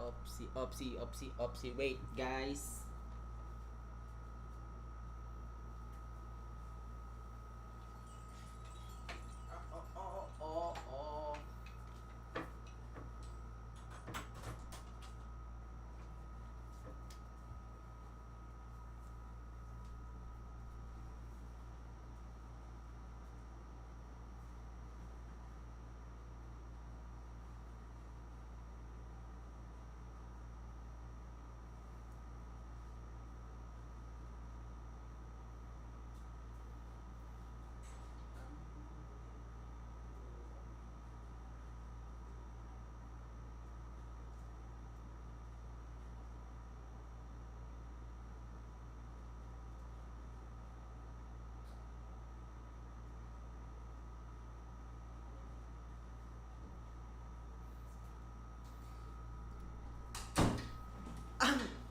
Opsi. Wait, guys.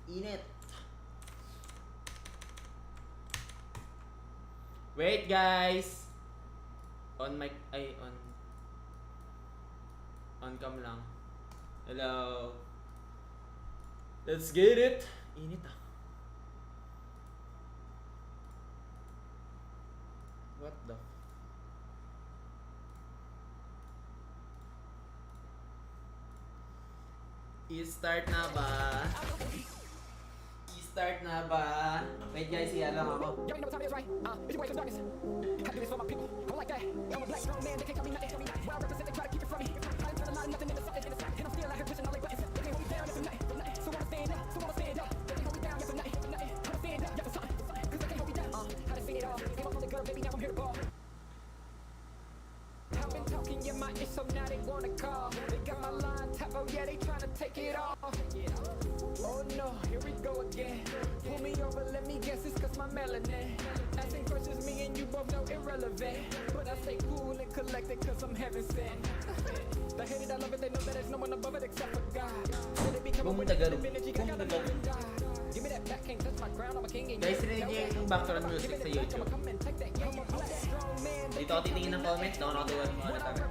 Init. Wait, guys. On mic, on cam lang. Hello. Let's get it. Init ah. What the? I-start na ba? I-start na ba? Wait guys, siya lang ako. You know what time it is, right? It's your way to darkness. I do this for my people. I'm like that. I'm a black strong man. They can't tell me nothing. What I represent, they try to keep it from me. I done turn a lot of nothing into something. And I'm still out here pushing all they buttons. They can't hold me down, yeah, for nothing. So I'ma stand up. So I'ma stand up. They can't hold me down, yeah, for nothing. I'ma stand up, yeah, for something. Cause they can't hold me down. I done seen it all. Came up on the girl, baby, now I'm here to ball. I've been talking, yeah, my ish, so now they wanna call. They got my line tap, oh yeah, they tryna take it off. Oh no, here we go again. Pull me over, let me guess, it's cause my melanin. Asking questions, me and you both know irrelevant. But I stay cool and collected cause I'm heaven sent. They hate it, I love it, they know that there's no one above it except for God. So they be coming with the energy, I gotta know and die. Give me that back, can't touch my ground, I'm a king. Guys, rinig niyo yung background music sa YouTube. Dito ako titingin ng comment, doon ako tuwan mo ano tayo.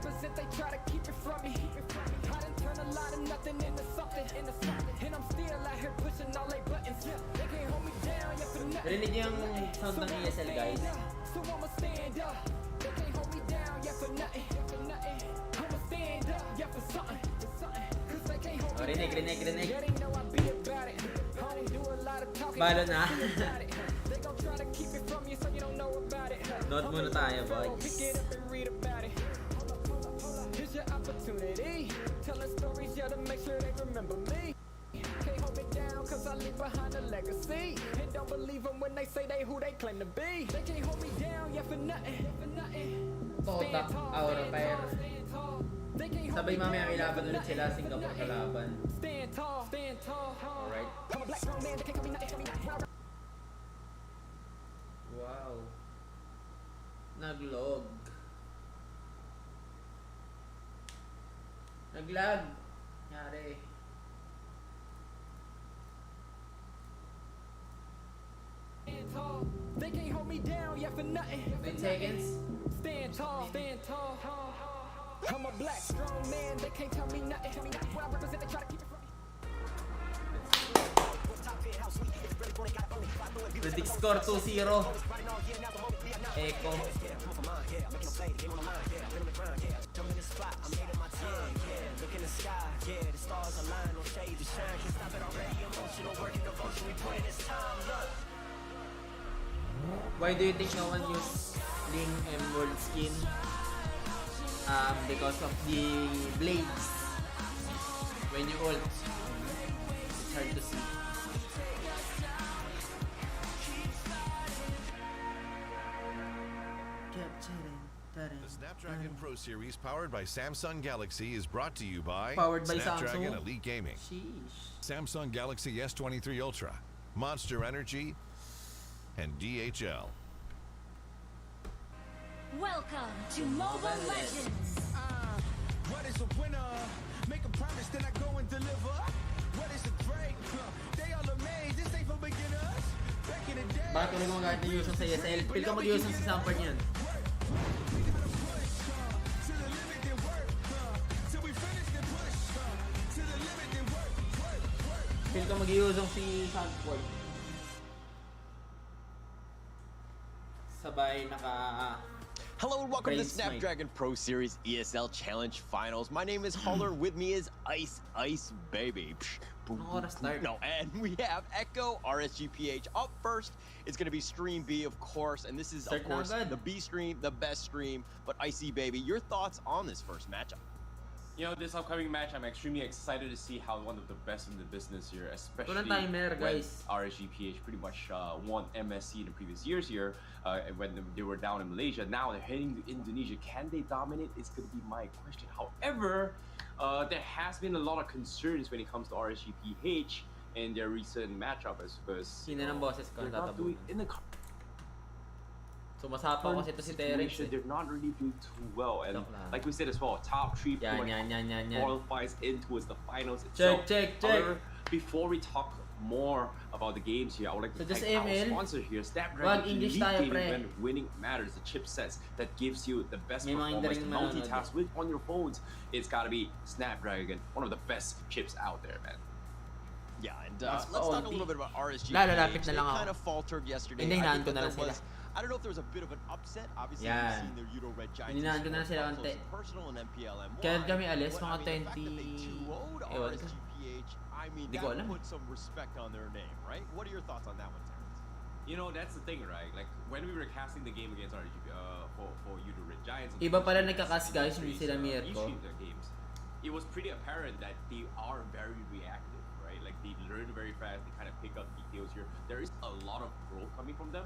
Rinig niyo yung sound ng ESL, guys. Oh, rinig. Balo na. Note muna tayo, boys. Here's your opportunity. Telling stories, yeah, to make sure they remember me. Can't hold me down, cause I leave behind a legacy. And don't believe them when they say they who they claim to be. They can't hold me down, yeah, for nothing. Totak, aura pair. Sabay mamaya may laban ulit sila, Singapore kalaban. Alright. Wow. Naglog. Naglag. Yari. They can't hold me down, yeah, for nothing. 10 seconds. Stand tall. I'm a black strong man, they can't tell me nothing. What I represent, they try to keep it from me. Predict score 2-0. Echo. Why do you think no one use Ling Emerald skin? Because of the blades. When you ult, it's hard to see. The Snapdragon Pro Series powered by Samsung Galaxy is brought to you by Samsung. Snapdragon Elite Gaming. Sheesh. Samsung Galaxy S23 Ultra, Monster Energy, and DHL. Welcome to Mobile Legends. What is a winner? Make a promise, then I go and deliver. What is a break? They all amazed, this ain't for beginners. Back in the day. Bakit ulit mo gamit yung Yusong sa ESL? Feel ka mag-Yusong sa Samper niyan. Feel ko mag-iusong si Sanford. Sabay naka... Hello and welcome to the Brain smite. Snapdragon Pro Series ESL Challenge Finals. My name is Holler. With me is Ice Baby. Anong oras start? No, and we have Echo RSGPH up first. It's going to be Stream B, of course, and this is, Start of course, na agad. the B stream, the best stream. But Icy Baby, your thoughts on this first matchup? You know, this upcoming match, I'm extremely excited to see how one of the best in the business here, especially Walang timer, when guys. RSGPH pretty much won MSC in the previous years here when they were down in Malaysia. Now they're heading to Indonesia. Can they dominate? It's going to be my question. However, there has been a lot of concerns when it comes to RSGPH in their recent matchup because Sino ng boses ko they're not doing tatabunan? in the Sumasapa kasi ito si Terence. situation, they're not really doing too well, and Joke lang. like we said as well, top 3 Yan, pretty much yan. qualifies into the finals itself. Check. However, before we talk more about the games here, I would like to So just thank our ML. sponsor here, Wag Snapdragon English Elite tayo, Gaming, pre. when winning matters, the chipsets that gives you the best May mga performance to galing na multitask with on your phones. It's gotta be Snapdragon, one of the best chips out there, man. Yeah, and Mas let's talk a paunti. little bit about RSGPH. Lalapit na They lang ako. kind of faltered yesterday. Hindi, I hinaan think ko na that lang there sila. was, I don't know if there was a bit of an upset. Obviously, Yan. we've seen their Euro Red Giants. Hinaan ko na lang sila up konti. close and personal in MPLM1. Kaya kami alis, But, mga I mean, the fact that they 20 2-0'd ewan ko. RSGPH, I mean, Di that ko would alam. put some respect on their name, right? What are your thoughts on that one, Terrence? You know, that's the thing, right? Like, when we were casting the game against RGP, for you to Red Giants, Iba pala nagka-cast, guys, hindi sila Mirko. e-stream their games, it was pretty apparent that they are very reactive, right? Like, they learn very fast, they kind of pick up details here. There is a lot of growth coming from them,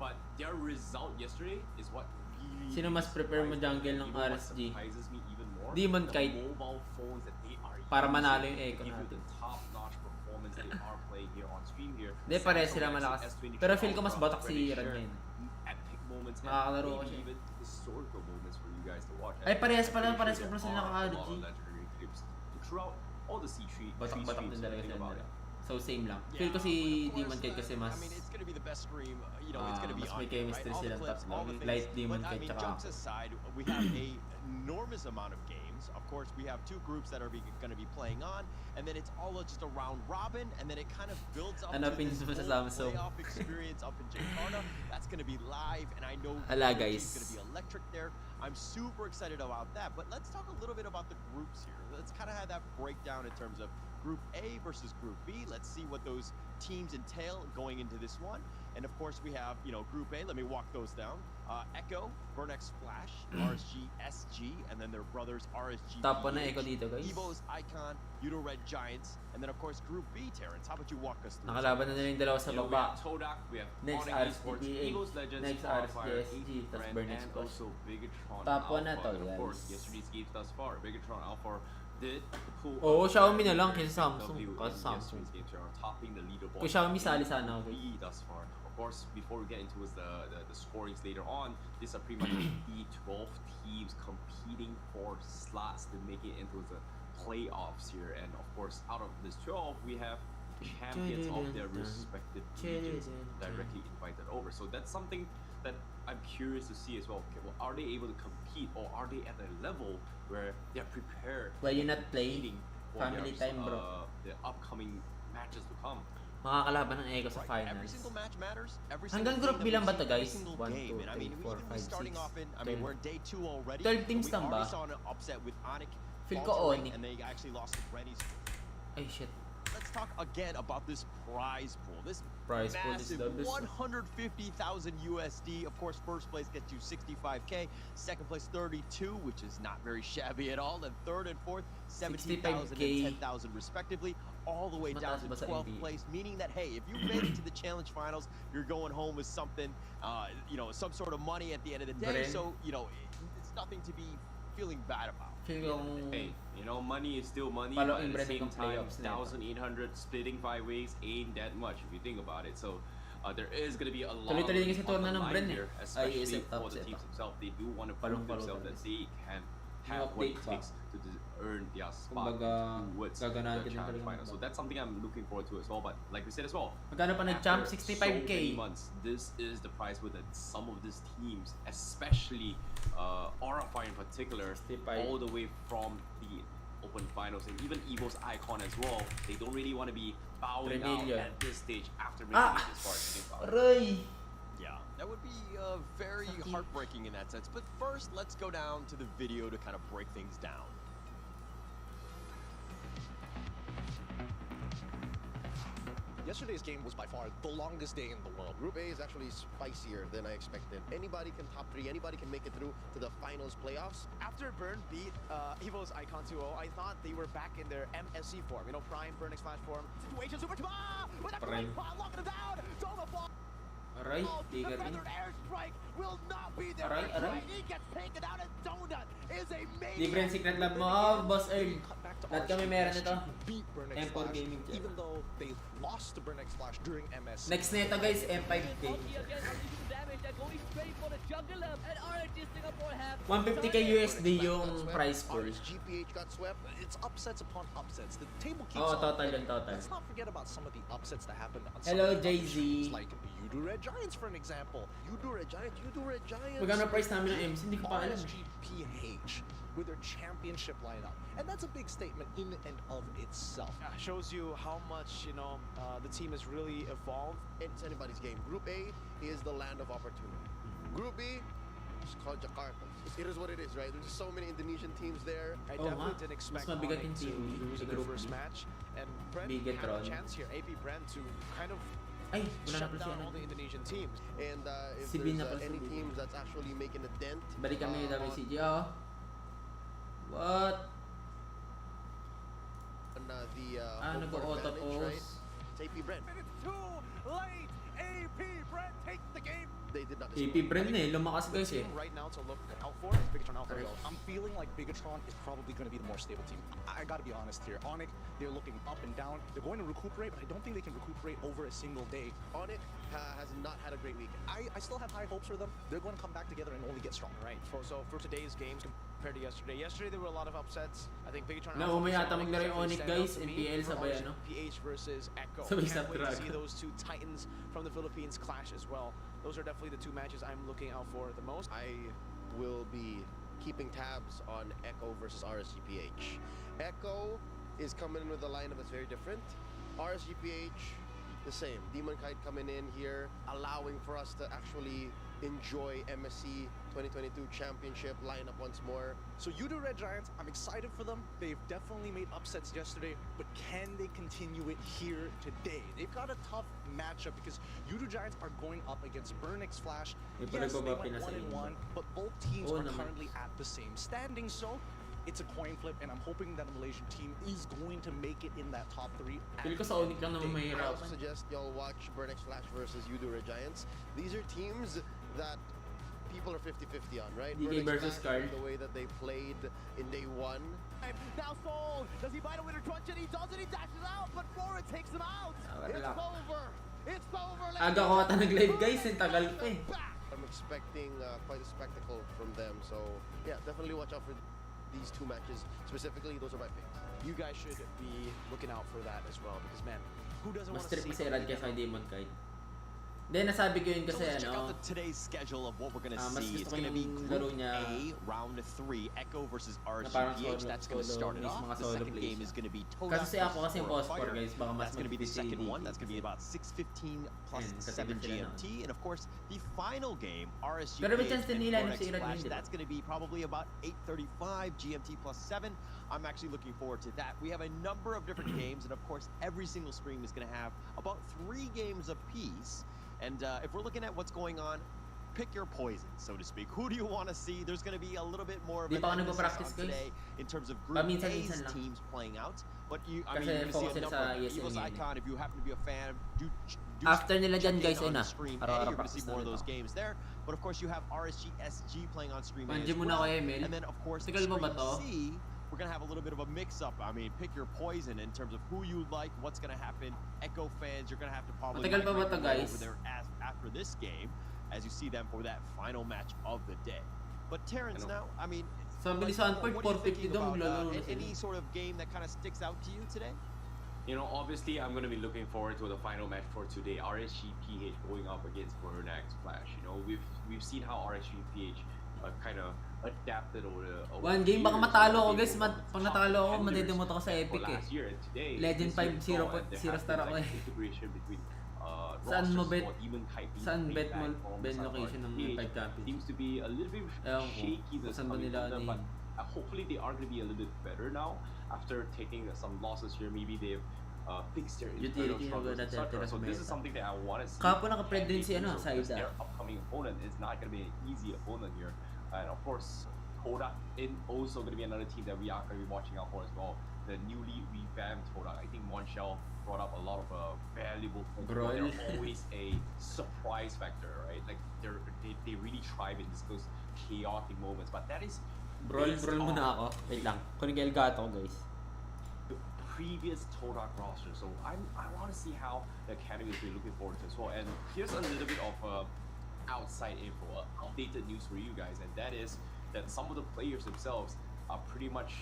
but their result yesterday is what really... Sino mas prepare mo jungle ng What RSG? surprises me even more, Bennyqt. the mobile phones that they are Para using manalo yung Echo to give you natin. the top-notch performance they are playing here on stream here. Hindi, pareha sila Samsung malakas. Galaxy S23 Pero feel ko mas Ultra batak si already Iran shared ngayon. epic moments and Nakakalaro ko maybe siya. even historical moments for you guys to watch. Ay, parehas pala, I'm parehas pretty ko pala sure sila there are a naka-RG. lot of legendary clips throughout all the C3 Batak-batak din talaga think sila about nila. it. So same lang. Feel ko si Bennyqt kasi mas I mean, it's gonna be the best stream. You know, it's gonna be mas on may here, chemistry right? All the silang clips, tatlo. all the things. Light But I Bennyqt mean, tsaka jokes aside, we have a enormous amount of games. Of course, we have 2 groups that are going to be playing on, and then it's all just a round robin, and then it kind of builds up to Hanapin this mo sa whole Samsung. playoff experience up in Jakarta. That's going to be live, and I know Hala, the guys. team's going to be electric there. I'm super excited about that. But let's talk a little bit about the groups here. Let's kind of have that breakdown in terms of Group A versus Group B. Let's see what those teams entail going into this one. And of course, we have, you know, Group A. Let me walk those down. Echo, Burnex Flash, RSG SG, and then their brothers RSG. top 1 na Echo dito, guys. Evo's Icon, Euro Red Giants, and then of course Group B, Terrence. How about you walk us through? Nakalaban na nila yung dalawa sa You know, we baba. have Todak, we have Next Onyx Esports, RSGPH, Eagles Legends, next Qualifier, RSGSG, Eight tas Brand, Burnex and Plus. also Bigatron Top Alpha. 1 na to, And of course, guys. yesterday's games thus far, Bigatron Alpha did pull Oo, up Xiaomi na their lang kaysa Samsung. W in Kasi Samsung. yesterday's games. They are topping the leaderboard. Kung Xiaomi sali sana ako. B thus far. Of course, before we get into the scorings later on, these are pretty much the 12 teams competing for slots to make it into the playoffs here. And of course, out of this 12, we have champions of their respective regions directly invited over. So that's something that I'm curious to see as well. Okay, well, are they able to compete, or are they at a level where they're prepared? Why you not play? competing for Family their, time, bro. The upcoming matches to come. Makakalaban ng Echo sa Right, every finals. single match matters. Every Hanggang single group thing B lang that ba to, we see, every guys? single 1, game. 2, And I mean, 3, 4, even 5, starting 6, off in, I mean, we're in day 2 already. 12 teams and lang we ba? already saw an upset with Onyx, Feel ko faltering, Onyx. and they actually lost to Rennie's. Ay, shit. Let's talk again about this prize pool. This Prize pool is massive the best. 150,000 USD. Of course, first place gets you 65K. Second place 32, which is not very shabby at all. And third and fourth 17,000 and 10,000 respectively. All the way down to Mataas ba sa 12th NBA? place, meaning that hey, if you made it to the challenge finals, you're going home with something, you know, some sort of money at the end of the day. Bren. So you know, it's nothing to be feeling bad about. Feel kong Hey, you know, money is still money, Follow but at yung the brand same ng time, playoffs na ito. 1,800 splitting 5 ways ain't that much if you think about it. So there is gonna be a lot Tuloy-tuloy din kasi on tourna the ng line brand eh. here, Ay, especially isip for top the set teams up. themselves. They do want to prove Palong-palong themselves that talaga. they can Yung have what it update ba? takes to earn their spot Kumbaga, towards gaganahan the ka din challenge talaga final. ng So that's something I'm looking forward to as well. But like we said as well, Magkano pa nag-champ? after 65K. So many months, this is the prize with some of these teams, especially Aurify in particular, 65. all the way from the open finals, and even Evo's icon as well. They don't really want to be bowing out at this stage after making it this far. Aray! Yeah, that would be very heartbreaking in that sense. But first, let's go down to the video to kind of break things down. Yesterday's game was by far the longest day in the world. Group A is actually spicier than I expected. Anybody can top 3, anybody can make it through to the finals playoffs. After Burn beat Evo's Icon 2-0, I thought they were back in their MSC form. You know, Prime, Burnix Flash form. Situation super with a great pot, locking him down. Zoma fall. Aray, di ka rin. Airstrike will not be there. Aray. He gets taken out, and Donut is a major. Libre yung secret lab mo, Boss Earl. Lahat kami meron ito. Beat Burnix M4 Flash, gaming dyan. even though they lost to Burnix Flash during MS. Next nito guys, M5 game. 150k USD yung price pool. GPH got swept. It's upsets upon upsets. The table keeps Oh, on total going. yun, total. Let's not forget about some of the upsets that happened on some Hello, of the other Jay-Z. teams, like Udo Red Giants, for an example. Udo Red Giants. Magkano price namin ng MC? Hindi ko pa alam. RSGPH with their championship lineup, and that's a big statement in and of itself. Shows you how much, you know, the team has really evolved. It's anybody's game. Group A is the land of opportunity. Group B is called Jakarta. It is what it is, right? There's just so many Indonesian teams there. I Oh, definitely nga. didn't expect Mas mabigat yung Onyx to team lose sa in their group first B. match, and Brent Bigat had a Ron. chance here, AP Brent, to kind of Ay, wala na shut pala si down ano. all the Indonesian teams. And if Si Bin na there's pala si any Bin. teams that's actually making a dent, Balik kami yung on WCG, oh. What? the Ah, home court nag-auto advantage, right? pose. It's AP Brent. It's too late. AP Brent takes the game. They did not. AP Brent eh, lumakas guys eh. Right now to look out for is Bigatron Alpha. Alright. I'm feeling like Bigatron is probably going to be the more stable team. I got to be honest here. Onyx, they're looking up and down. They're going to recuperate, but I don't think they can recuperate over a single day. Onyx has not had a great week. I still have high hopes for them. They're going to come back together and only get stronger. Right. So for today's games compared to yesterday there were a lot of upsets. I think Bigatron Na, umay yata maglaro yung Onyx guys, MPL sabay ano. PH versus Echo. Sabay Can't wait to Snapdragon. see those two titans from the Philippines clash as well. Those are definitely the two matches I'm looking out for the most. I will be keeping tabs on Echo versus RSGPH. Echo is coming in with a lineup that's very different. RSGPH, the same. Demon Kite coming in here, allowing for us to actually enjoy MSC 2022 championship lineup once more. So Udo Red Giants, I'm excited for them. They've definitely made upsets yesterday, but can they continue it here today? They've got a tough matchup because Udo Giants are going up against Burnix Flash. May Yes, they palagbaba went pinasa 1-1, inyo. but both teams Oo are naman. currently at the same standing. So it's a coin flip, and I'm hoping that the Malaysian team is going to make it in that top 3. Feel ko sa Onyx lang naman I mahirap. also suggest y'all watch Burnix Flash versus Udo Red Giants. These are teams that people are 50-50 on, right? DK Burnix versus Flash, Carl. the way that they played in day 1. Now Soul, does he find a winner crunch? And he doesn't, he dashes out, but Flora takes him out. It's wala. over. It's over. Aga ko ata nag-live guys, yung tagal pa eh. I'm expecting quite a spectacle from them. So yeah, definitely watch out for these two matches. Specifically, those are my picks. You guys should be looking out for that as well because man, who doesn't Mas want to trippy see si Rad kaysa kay Demon Kite. Then nasabi ko yun So kasi let's check ano, out today's schedule of what we're gonna mas see. gusto It's ko gonna be yung Group laro niya A, round 3, Echo versus parang RSGPH. solo- That's gonna solo start it mismo off. mga The solo second plays game siya. is gonna be Todak Kasi ako versus kasi yung Aura Phosphor Fighter. guys, baka mas That's gonna be the mag-50 second one. That's gonna be about 6:15 plus Ayan, 7 katigan sila GMT. And of course, the final game, Pero may chance RSGPH din and nila Vortex si Irad Flash, yun, di ba? that's gonna be probably about 8:35 GMT plus 7. I'm actually looking forward to that. We have a number of different games, and of course, every single stream is gonna have about 3 games apiece. And if we're looking at what's going on, pick your poison, so to speak. Who do you want to see? There's going to be a little bit more of Di an pa ako emphasis nagpa-practice, on guys. today in terms of Group Paminsan-minsan A's lang. teams playing out. But you, I Kasi mean, you're going to focus see a sila number sa of ESL Evil's ngayon. Icon. If you happen to be a fan, do After nila dyan, check guys, in ayun on na. Stream A. Araw-araw You're going to practice see na more of rin those ako. games there. But of course, you have RSGSG playing on Stream A as Manji muna well. ako, Emil. And then, of course, Tagal mo ba to? Stream C, we're going to have a little bit of a mix-up. I mean, pick your poison in terms of who you like, what's going to happen. Echo fans, you're going to have to probably Matagal pa ba migrate to, over guys? there after this game as you see them for that final match of the day. But Terrence, now, I mean, Sabi ni Sanford, what are you 450 thinking daw about, maglalaro na any sila. sort of game that kind of sticks out to you today? You know, obviously, I'm going to be looking forward to the final match for today. RSGPH going up against Vortex Flash. You know, we've seen how RSGPH kind of adapted over the One game baka matalo ako guys. Pag natalo ako, madidimot ako sa Epic eh. Legend 5 0 star ako eh. Saan mo bet? Saan bet mo ben location ng 5 copies? Seems to be a little bit shaky this coming quarter, but hopefully they are going to be a little bit better now after taking some losses here. Maybe they've fixed their internal struggles, etc. So this is something that I want to see. Kapo naka-pred din si ano, Saida. Their upcoming opponent is not going to be an easy opponent here, and of course, Kodak is also going to be another team that we are going to be watching out for as well. The newly revamped Kodak. I think Monshell brought up a lot of valuable points. They're always a surprise factor, right? Like they really thrive in those chaotic moments. But that is Brawl muna ako. Wait lang. Kunin kay Elgato guys. The previous Kodak roster. So I want to see how the academy is really looking forward to as well. And here's a little bit of outside info, updated news for you guys, and that is that some of the players themselves are pretty much,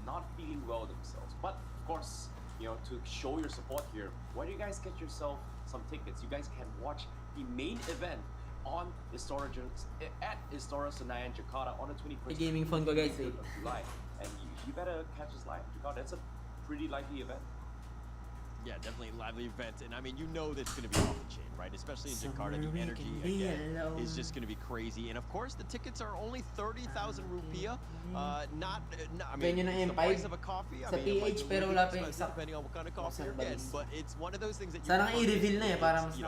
not feeling well themselves. But of course, to show your support here, why don't you guys get yourself some tickets? You guys can watch the main event on at Istora Senayan Jakarta on the 21st gaming phone ko guys of July. And you better catch us live in Jakarta. That's a pretty lively event. Yeah, definitely a lively event, and I mean, you know that's going to be off the chain, right? Especially in Jakarta, the energy again is just going to be crazy, and of course, the tickets are only 30,000 rupiah. I mean, it's the price of a coffee. I mean, PH, pero wala pa yung exact depending on what kind of coffee you're getting, but it's one of those things that you Sana i-reveal na eh, para mas you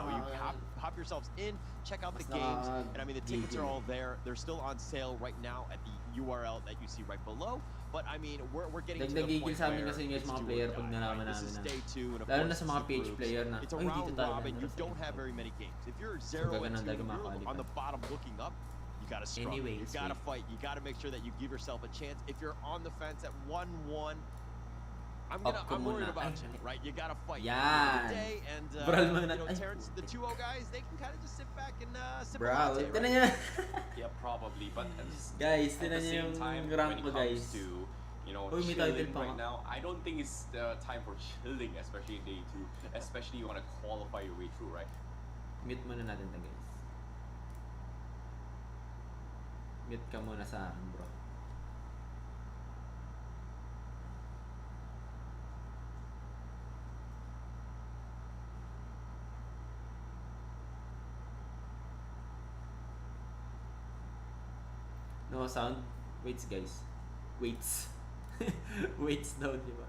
hop yourselves in, check out the games, and I mean, the tickets are all there. They're still on sale right now at the URL that you see right below. But I mean, we're getting to the point sa amin kasi guys mga player pag nalaman namin na. Lalo na sa mga PH player na, it's a round robin, you don't have very many games. If you're 0-2, you're on the bottom looking up, you gotta struggle. You gotta fight. You gotta make sure that you give yourself a chance. If you're on the fence at 1-1, I'm worried about you, right? You gotta fight. Yan. Today, and Terrence, the 2-0 guys, they can kind of just sit back and sip a latte, right? Yeah, probably. But guys, at the same time, when it comes to chilling right now, I don't think it's the time for chilling, especially in day 2. Especially you want to qualify your way through, right? Mute muna natin to guys. Mute ka muna sa akin, bro. No sound. Waits guys. Waits. Waits daw, di ba?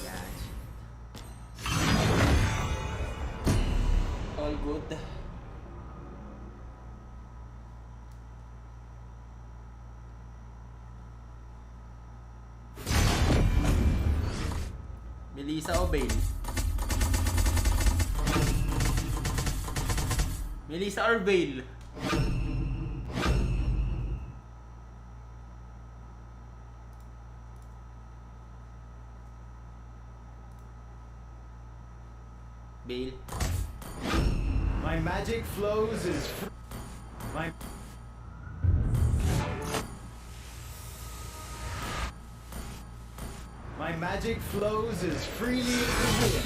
Yan. All good. Melissa o Bale? Melissa or Bale? Bale. My magic flows is My magic flows as freely as the wind.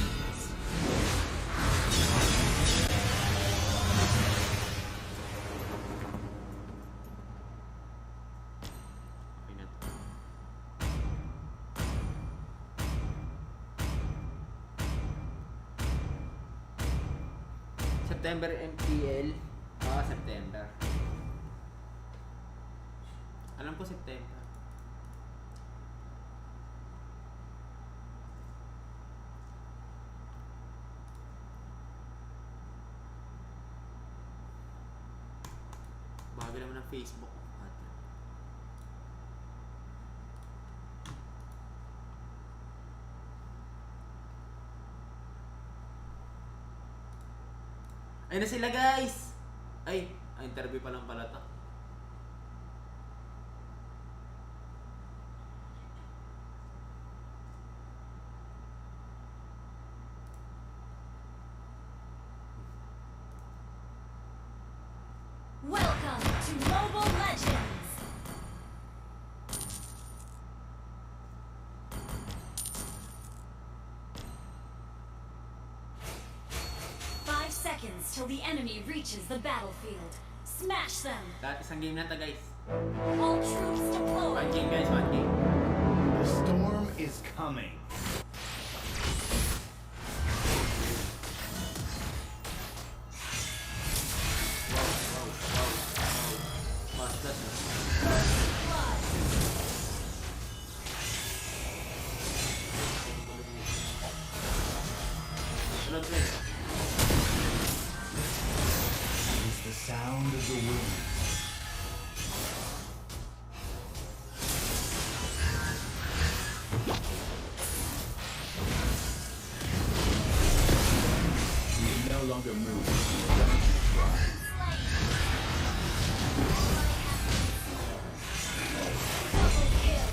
September MPL. September. Alam ko September. Bago naman ng Facebook. Ayun na sila guys! Ay, interview pa lang pala to. Welcome to Mobile Legends! 5 seconds to until the enemy reaches the battlefield. Smash them! Dahil isang game na to guys. All troops deployed! One game guys, one game. The storm is coming. Mas das na. Blood! Sunod play. It's the sound of the wind. We can no longer move. Double kill!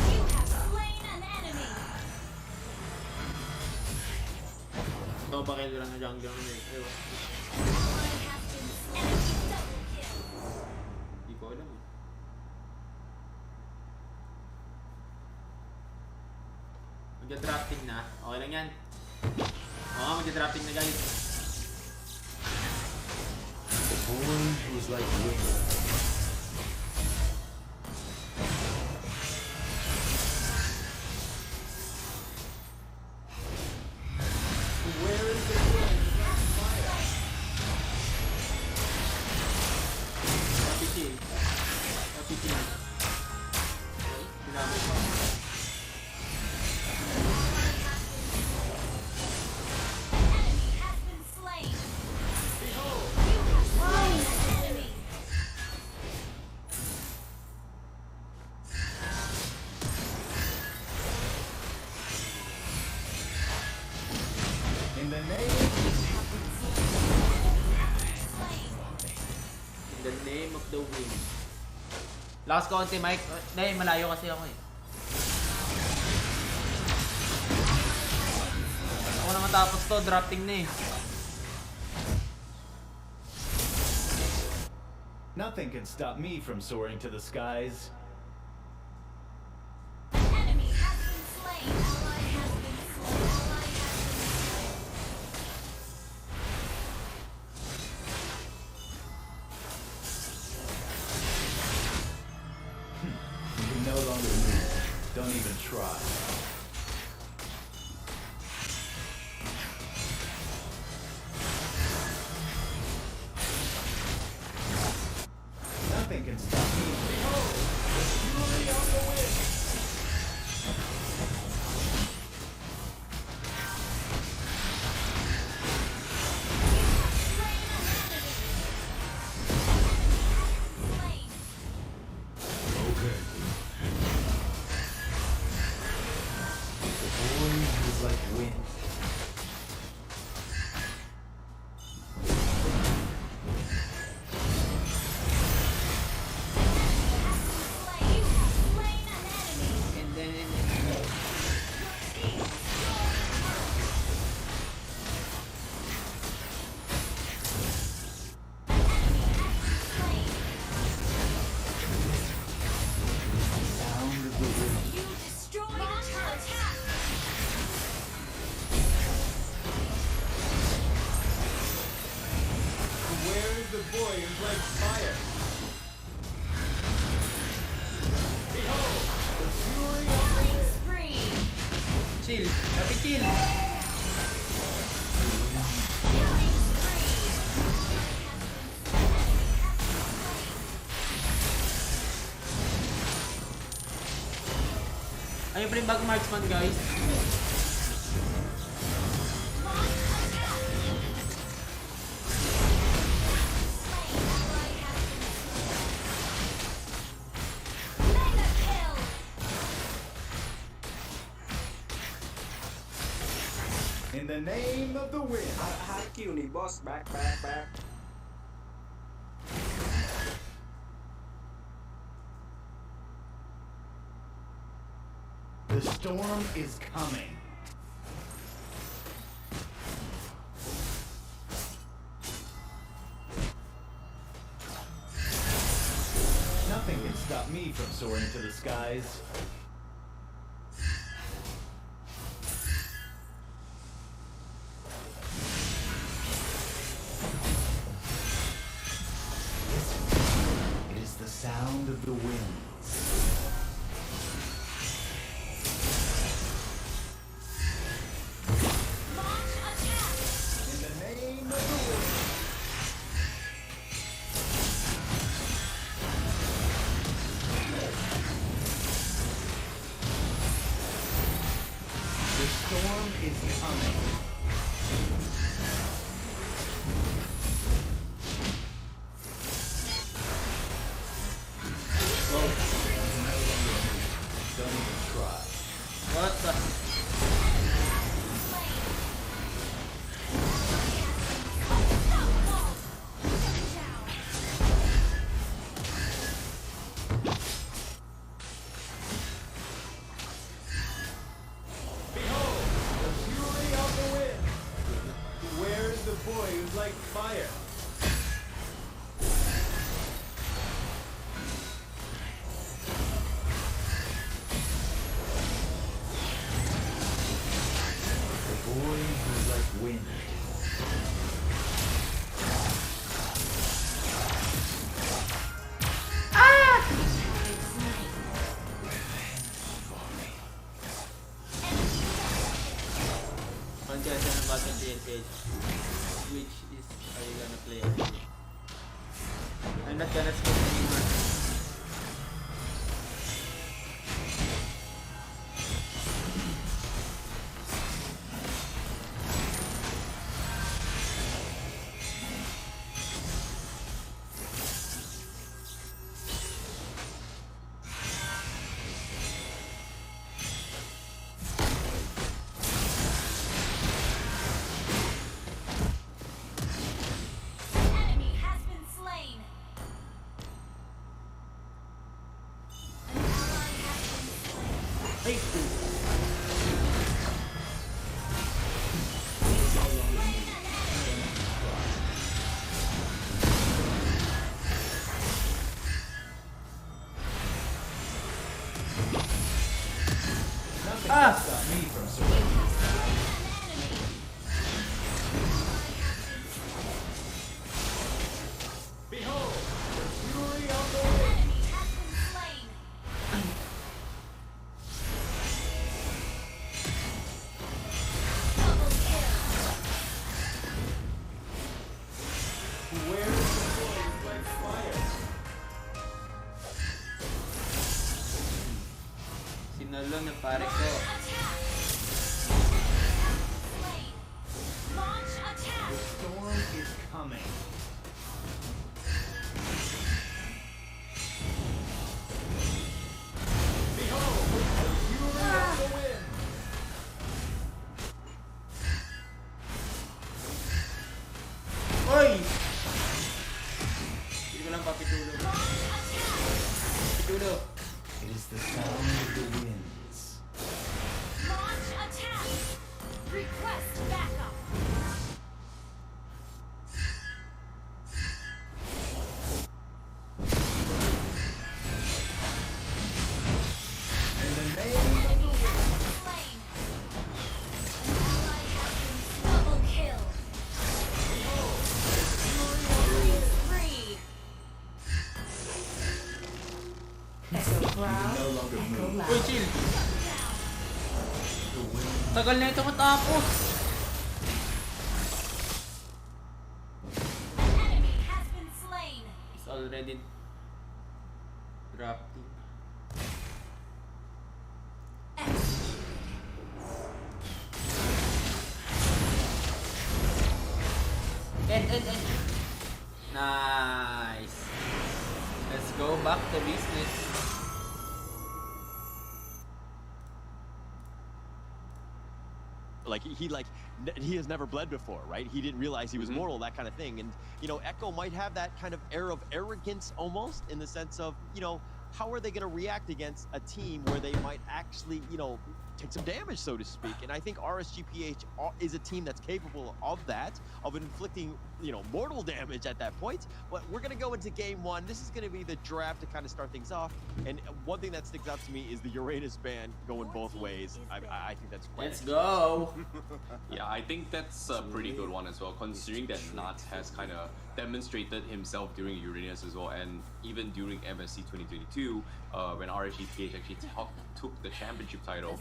You have slain an enemy! Ito ba kayo lang na jungle na eh. Ewan. Ally has been enemy double kill! Di ko alam eh. Magja-drafting na. Okay lang yan. Oo, magja-drafting na guys. The boy was like wind. Where is the wind? Happy team. Happy team. Ginamit mo. Enemy has been slain! Behold! You have slain an enemy! In the name Slain! In the name of the wind. Last konti, Mike. Dahil malayo kasi ako eh. Ako na matapos to, drafting na eh. nothing can stop me from soaring to the skies. Enemy has been slain! Ally has been slain! Ally has You can no longer move. Don't even try. Nothing can stop me. Behold, the fury of the wind. slain! Okay. The boy is like wind. You have slain an enemy! And then, Slain! Sound of the wind. You destroyed a turret! Where is the boy who breaks fire? Behold, the fury of Killing spree! chill. Happy chill. Killing spree! Ayun pa rin bag marksman guys. Mega kill! In the name of the wind. High Q ni boss, back. The storm is coming. Nothing can stop me from soaring to the skies. the winds. Launch attack. In the name of the wind. The storm is coming. Don't even try. What the? Behold, the fury of the wind. Where is the boy who's like fire? The boy who's like wind. Manchester ng batang TNPH. Which is are you gonna play? I'm not gonna skip anymore. Enemy has been slain. An ally has been slain. Nothing can stop me from surrendering. Behold, the fury of the wind. Enemy has been slain. Double kill. Where is the boy who's like fire? Sinalo ng pare ko. Launch attack. Slain. Launch attack. The storm is coming. Behold, the fury of the wind. Oy! Hindi ko lang papitulo. Launch attack. Pitulo. It is the sound of the winds. Launch attack. Request backup. In the name Enemy has been slain. An ally has been double kill. Killing spree. No longer move. Uy, chill. The wind. Tagal na ito matapos. Enemy has been slain. It's already drafting. End. Nice. Let's go back to business. Like he has never bled before, right? He didn't realize he was mortal, that kind of thing. And you know, Echo might have that kind of air of arrogance almost, in the sense of, you know, how are they going to react against a team where they might actually, you know, take some damage, so to speak. And I think RSGPH is a team that's capable of that, of inflicting, mortal damage at that point. But we're going to go into game one. This is going to be the draft to kind of start things off. And one thing that sticks out to me is the Uranus ban going both ways. I think that's quite Let's go. Yeah, I think that's a pretty good one as well, considering that Nats has kind of demonstrated himself during Uranus as well, and even during MSC 2022, when RSGPH actually took the championship title,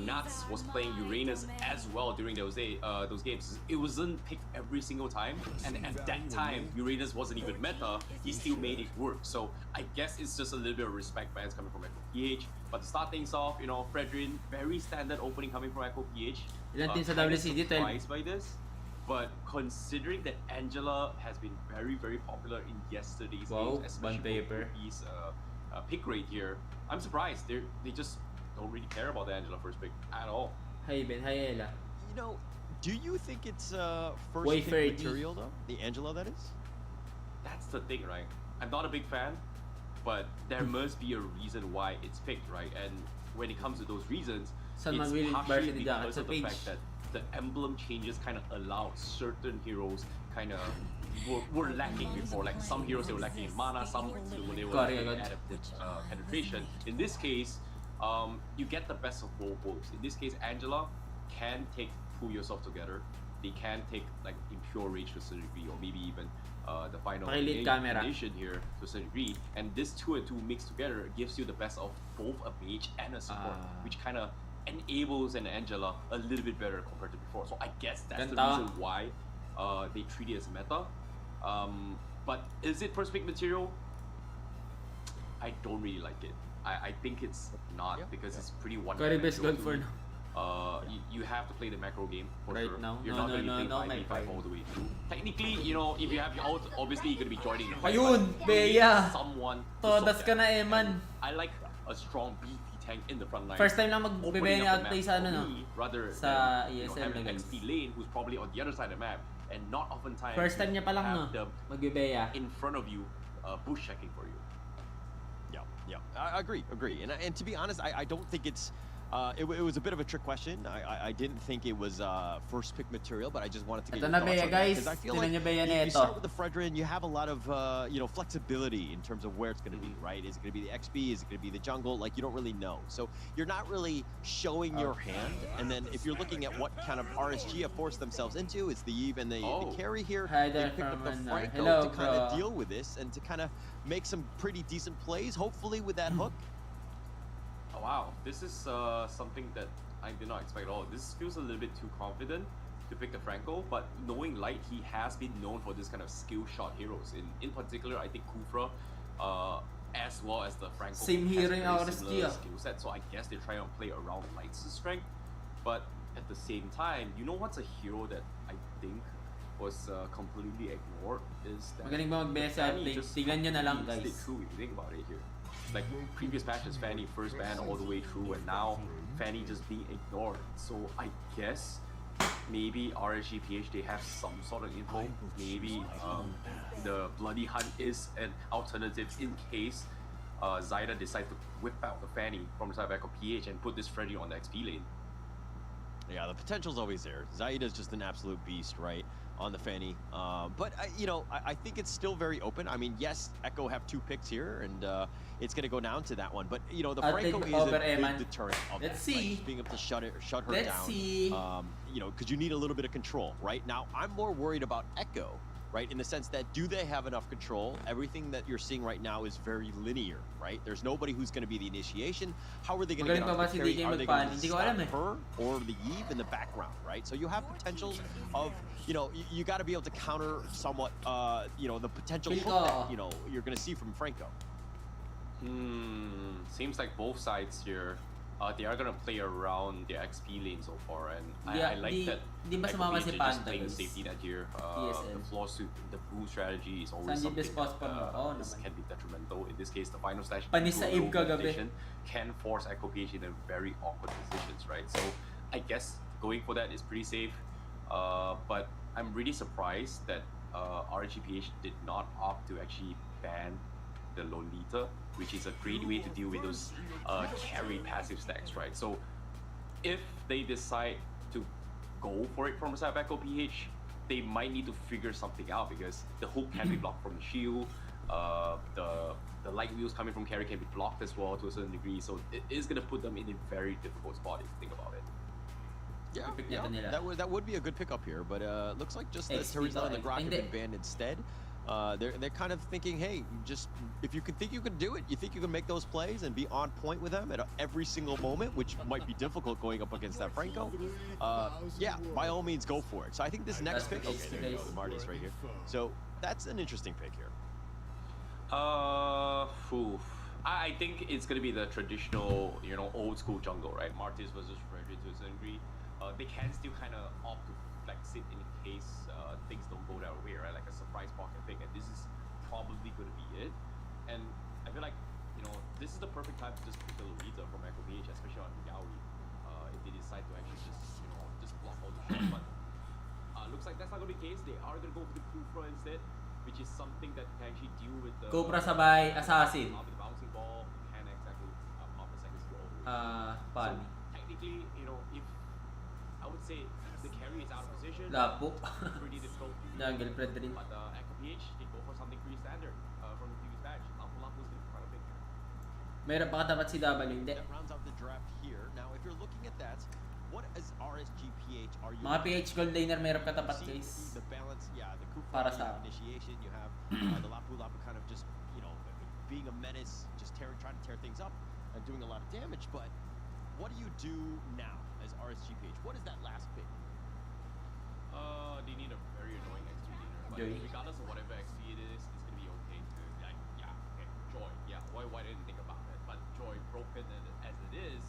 Nats was playing Uranus as well during those games. It wasn't picked every single time, and at that time, Uranus wasn't even meta. He still made it work. So I guess it's just a little bit of respect fans coming from Echo PH. But to start things off, Fredrin, very standard opening coming from Echo PH. Ilan team sa Kind of WCG, surprised by this. But considering that Angela has been very, very popular in yesterday's games, especially for his pick rate here, I'm surprised. They just don't really care about the Angela first pick at all. Hi Ben, hi Ella. Do you think it's first Wayfair pick D. material though? The Angela, that is? That's the thing, right? I'm not a big fan, but there must be a reason why it's picked, right? And when it comes to those reasons, Saan it's mag-willing partially version nila because sa of the page? fact that the emblem changes kind of allowed certain heroes kind of were lacking before. Like some heroes, they were lacking in mana, some they were lacking in adaptive penetration. In this case, you get the best of both worlds. In this case, Angela can pull yourself together. They can take like Impure Rage to a certain degree, or maybe even the final elimination here to a certain degree. And this 2 and 2 mixed together gives you the best of both a mage and a support, which kind of enables an Angela a little bit better compared to before. So I guess that's the reason why they treat it as meta. But is it first pick material? I don't really like it. I think it's not, because it's pretty one-dimensional. You have to play the macro game for sure. Now. You're not going to be playing 5v5 all the way through. Technically, if you have your ult, obviously you're going to be joining the fight. Ayun, Bea! Someone Todas ka na, Eman. I like a strong BP tank in the front line. First time lang mag-Bennyqt play sa rather sa than having an XP lane who's probably on the other side of the map, and not oftentimes first time niya pa lang mag-Bea in front of you, bush checking for you. Yeah, I agree. And to be honest, I don't think it's it was a bit of a trick question. I didn't think it was first pick material, but I just wanted to get your thoughts on that, because I feel like you start with the Fredrin, you have a lot of flexibility in terms of where it's going to be, right? Is it going to be the XP? Is it going to be the jungle? Like, you don't really know. So you're not really showing your hand. And then if you're looking at what kind of RSG have forced themselves into, it's the Eve and the carry here. They picked up the Franco to kind of deal with this and to kind of make some pretty decent plays, hopefully with that hook. Oh, wow, this is something that I did not expect at all. This feels a little bit too confident to pick the Franco, but knowing Light, he has been known for this kind of skill shot heroes. In particular, I think Kufra, as well as the Franco, same hero in our skill set. So I guess they're trying to play around Light's strength, but at the same time, what's a hero that I think was completely ignored is that magaling ba mag-besa at tignan nyo na lang, guys. It's true if you think about it here. Like previous patches, Fanny first ban all the way through, and now Fanny just being ignored. So I guess maybe RSGPH, they have some sort of info. Maybe the Bloody Hunt is an alternative in case Zyda decides to whip out the Fanny from the side of Echo PH and put this Freddy on the XP lane. Yeah, the potential's always there. Zyda's just an absolute beast, right, on the Fanny. But I think it's still very open. I mean, yes, Echo have 2 picks here, and it's going to go down to that one. But the Franco is a big deterrent of that, right? Being able to shut her down. Because you need a little bit of control, right? Now, I'm more worried about Echo, right? In the sense that, do they have enough control? Everything that you're seeing right now is very linear, right? There's nobody who's going to be the initiation. How are they going to get onto the carry? Are they going to stop her or the Eve in the background, right? So you have potentials of, you got to be able to counter somewhat, the potential hook that, you're going to see from Franco. Seems like both sides here, they are gonna play around the XP lane so far, and I like that. Just playing the safety net here. The floor suit, the boom strategy is always something that can be detrimental. In this case, the final slash can force Echo PH in a very awkward positions, right? So I guess going for that is pretty safe. But I'm really surprised that RGPH did not opt to actually ban the Lolita, which is a great way to deal with those carry passive stacks, right? So if they decide to go for it from the side of Echo PH, they might need to figure something out because the hook can be blocked from the shield. The light wheels coming from carry can be blocked as well to a certain degree, so it is gonna put them in a very difficult spot if you think about it. Yeah, that would be a good pickup here, but looks like just the Teresa and the Grok have been banned instead. They're kind of thinking, hey, just if you can think you can do it, you think you can make those plays and be on point with them at every single moment, which might be difficult going up against that Franco. Yeah, by all means, go for it. So I think this next pick, okay, there you go, Marty's right here. So that's an interesting pick here. I think it's gonna be the traditional, old school jungle, right? Martis versus Frederick to a certain degree. They can still kind of opt to flex it in case things don't go their way, right? Like a surprise pocket pick, and this is probably going to be it. And I feel like, this is the perfect time to just pick the Lolita from Echo PH, especially on Yaoi, if they decide to actually just block all the shots. But looks like that's not going to be the case. They are going to go for the Kufra instead, which is something that can actually deal with the Cobra sabay assassin. The bouncing ball can exactly pop the second skill. Pan. So technically, if I would say the carry is out of position. Lapo. Pretty difficult. Jungle Fred rin. But Echo PH can go for something pretty standard from the previous batch. Lapo is going to try to pick. Meron pa katapat si W, hindi. That rounds out the draft here. Now, if you're looking at that, what is RSGPH are you? Mga PH gold laner meron katapat guys. The balance, yeah, the Kufa Para sa initiation, you have the Lapu kind of just, being a menace, just trying to tear things up and doing a lot of damage. But what do you do now as RSGPH? What is that last pick? They need a very annoying XP leader. But regardless of whatever XP it is, it's going to be okay to, okay, Joy, why didn't think about it? But Joy, broken as it is,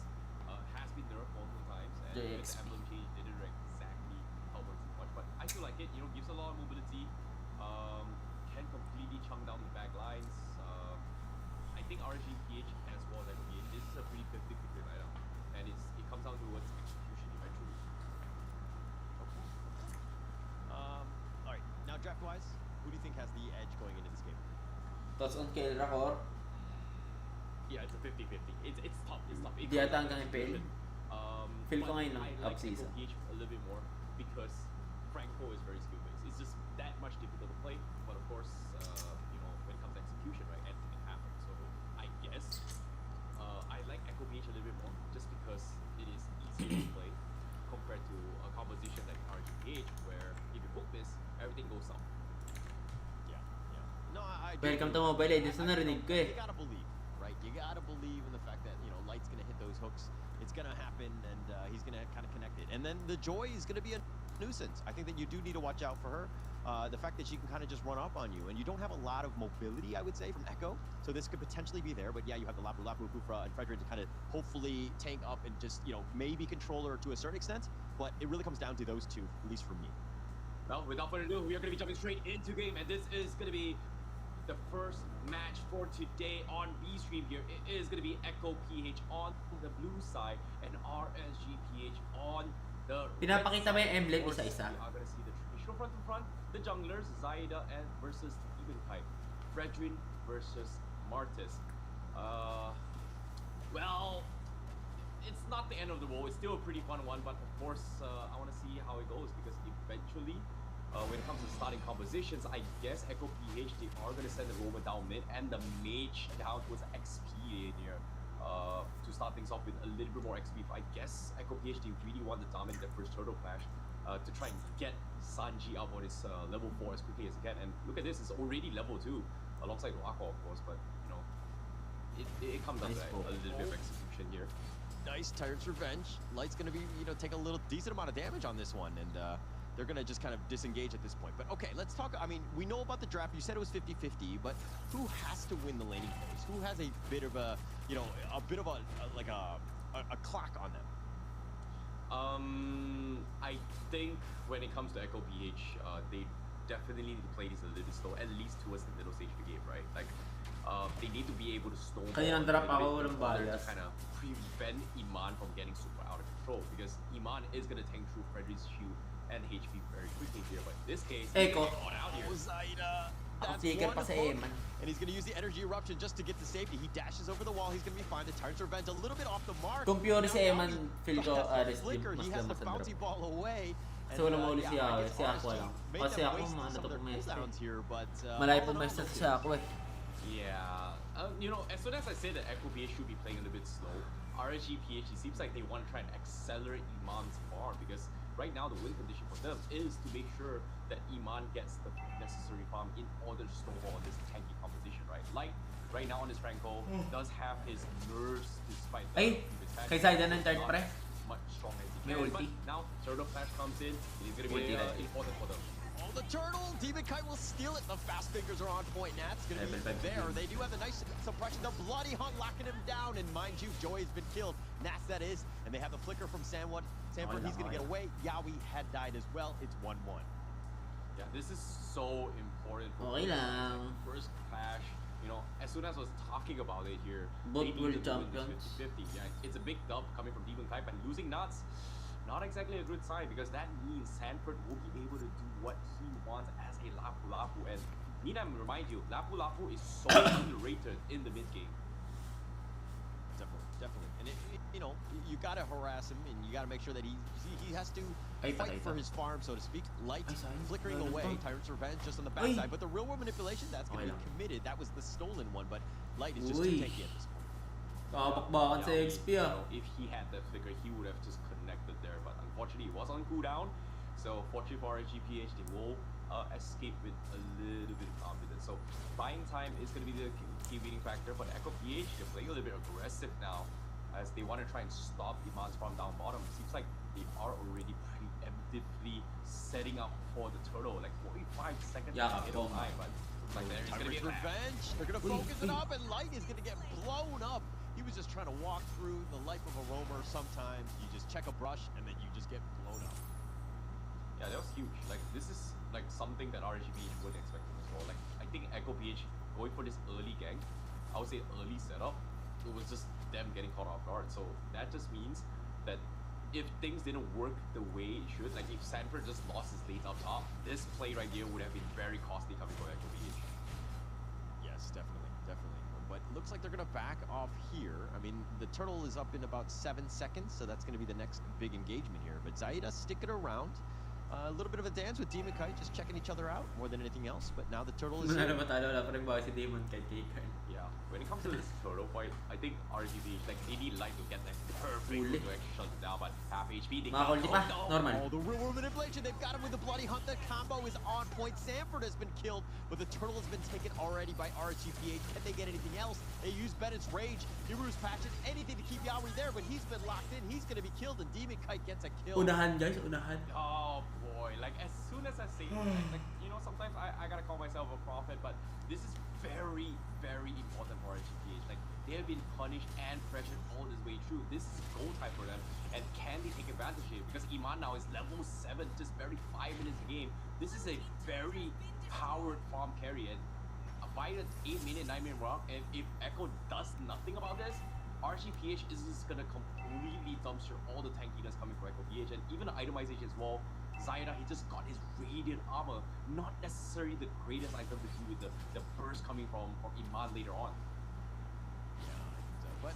has been nerfed multiple times, and with the emblem change, didn't exactly help her too much. But I feel like it, gives a lot of mobility, can completely chunk down the back lines. I think RSGPH as well as FPH, this is a pretty 50-50 right now, and it comes down to what's execution eventually. Alright, now draft-wise, who do you think has the edge going into this game? Thoughts on Kael Rakor? Yeah, it's a 50-50. It's tough. Di ata hanggang Impel. Feel ko ngayon I up like season. PH a little bit more because Franco is very skill-based. It's just that much difficult to play, but of course, when it comes to execution, right, anything can happen. So I guess I like Echo PH a little bit more just because it is easier to play compared to a composition like RGPH where if you book this, everything goes south. Yeah. No, I Welcome to Mobile Legends na narinig ko eh. You gotta believe, right? You gotta believe in the fact that, Light's gonna hit those hooks. It's gonna happen, and he's gonna kind of connect it. And then the Joy is gonna be a nuisance. I think that you do need to watch out for her. The fact that she can kind of just run up on you, and you don't have a lot of mobility, I would say, from Echo. So this could potentially be there, but yeah, you have the Lapu, Kufra, and Frederick to kind of hopefully tank up and just, maybe control her to a certain extent. But it really comes down to those two, at least for me. Well, without further ado, we are going to be jumping straight into game, and this is going to be the first match for today on B-Stream here. It is going to be Echo PH on the blue side and RSGPH on the Pinapakita ba yung emblem isa-isa? We are going to see the traditional front-to-front, the junglers, Zaida and versus Evenpipe, Fredrin versus Martis. Well, it's not the end of the world. It's still a pretty fun one, but of course, I want to see how it goes because eventually, when it comes to starting compositions, I guess Echo PH, they are going to send the Roman down mid and the Mage down towards XP in here to start things off with a little bit more XP. I guess Echo PH, they really want to dominate their first Turtle Clash to try and get Sanji up on his level 4 as quickly as he can. And look at this, it's already level 2 alongside Wako, of course, but it comes down to a little bit of execution here. Nice Tyrant's Revenge. Light's gonna be, take a little decent amount of damage on this one, and they're gonna just kind of disengage at this point. But okay, let's talk. I mean, we know about the draft. You said it was 50-50, but who has to win the laning phase? Who has a bit of a, a bit of a clock on them? I think when it comes to Echo PH, they definitely need to play this a little bit slow, at least towards the middle stage of the game, right? Like, they need to be able to snowball Kaya ang drop ako ng to kind of prevent Iman from getting super out of control, because Iman is going to tank through Frederick's shield and HP very quickly here, but in this case, Echo. on out here. Zaida. Ako figure pa sa Eman. and he's going to use the energy eruption just to get to safety. He dashes over the wall. He's going to be fine. The Tyrant's Revenge a little bit off the mark. Kung Fury si Eman, feel ko He mas has the lamang sa drop. bouncy ball away. So wala mauli si Ako lang. Kasi ako ano to pumesta. Malayo pumesta si Ako eh. Yeah, you know, as soon as I say that Echo PH should be playing a little bit slow, RSG PH, it seems like they want to try and accelerate Iman's farm because right now the win condition for them is to make sure that Iman gets the necessary farm in order to snowball this tanky composition, right? Like right now on this Franco does have his nerves despite Ay, kay Zayda ng third pre. Much strong as he May can. ulti. But now Turtle Flash comes in, he's gonna be important for them. Oh, the turtle! Bennyqt will steal it. The fast fingers are on point. Nat's gonna be there. They do have a nice suppression. The bloody hunt locking him down. And mind you, Joey has been killed. Nats, that is. And they have the flicker from Sanford. He's gonna get away. Yawi had died as well. It's 1-1. Yeah, this is so important for Okay lang. first clash. You know, as soon as I was talking about it here, Both they world needed to win champions. this 50-50. Yeah, it's a big dub coming from Bennyqt, but losing Nuts, not exactly a good sign because that means Sanford will be able to do what he wants as a Lapu Lapu. And need I remind you, Lapu Lapu is so underrated in the mid game. Definitely. And you know, you gotta harass him, and you gotta make sure that he has to fight for his farm, so to speak. Light flickering away. Tyrant's Revenge just on the backside, but the real world manipulation that's gonna be committed. That was the stolen one, but Light is just too tanky at this point. Kabakbakan sa XP ah. If he had that flicker, he would have just connected there, but unfortunately, it was on cooldown. So fortunately for RGPH, they will escape with a little bit of confidence. So buying time is going to be the key winning factor, but Echo PH, they're playing a little bit aggressive now as they want to try and stop Iman's from down bottom. It seems like they are already preemptively setting up for the turtle, like 45 seconds ahead of time, but like there's going to be a Revenge. They're going to focus it up, and Light is going to get blown up. He was just trying to walk through the life of a roamer. Sometimes you just check a brush and then you just get blown up. Yeah, that was huge. Like this is like something that RGPH wouldn't expect from as well. Like I think Echo PH going for this early gank, I would say early setup, it was just them getting caught off guard. So that just means that if things didn't work the way it should, like if Sanford just lost his lane up top, this play right here would have been very costly coming for Echo PH. Yes, definitely. But it looks like they're going to back off here. I mean, the turtle is up in about 7 seconds, so that's going to be the next big engagement here. But Zaida sticking around. A little bit of a dance with Bennyqt, just checking each other out more than anything else. But now the turtle is here. Yeah, when it comes to this turtle fight, I think RGB, like they need Light to get that perfect to actually shut it down, but half HP. They Normal. Oh, the real world manipulation. They've got him with the bloody hunt. The combo is on point. Sanford has been killed, but the turtle has been taken already by RGPH. Can they get anything else? They use Bennett's Rage. Heroes Patchet, anything to keep Yawi there, but he's been locked in. He's going to be killed, and Bennyqt gets a kill. Unahan guys, unahan. Oh boy, like as soon as I say like you know, sometimes I gotta call myself a prophet, but this is very, very important for RGPH. Like they have been punished and pressured all this way through. This is go time for them, and can they take advantage of it? Because Iman now is level 7, just barely 5 minutes a game. This is a very powered farm carry, and by the 8-minute, 9-minute rock, and if Echo does nothing about this, RGPH is just gonna completely dumpster all the tankiness coming from Echo PH, and even the itemization as well. Zaida, he just got his radiant armor, not necessarily the greatest item to do with the burst coming from Iman later on. But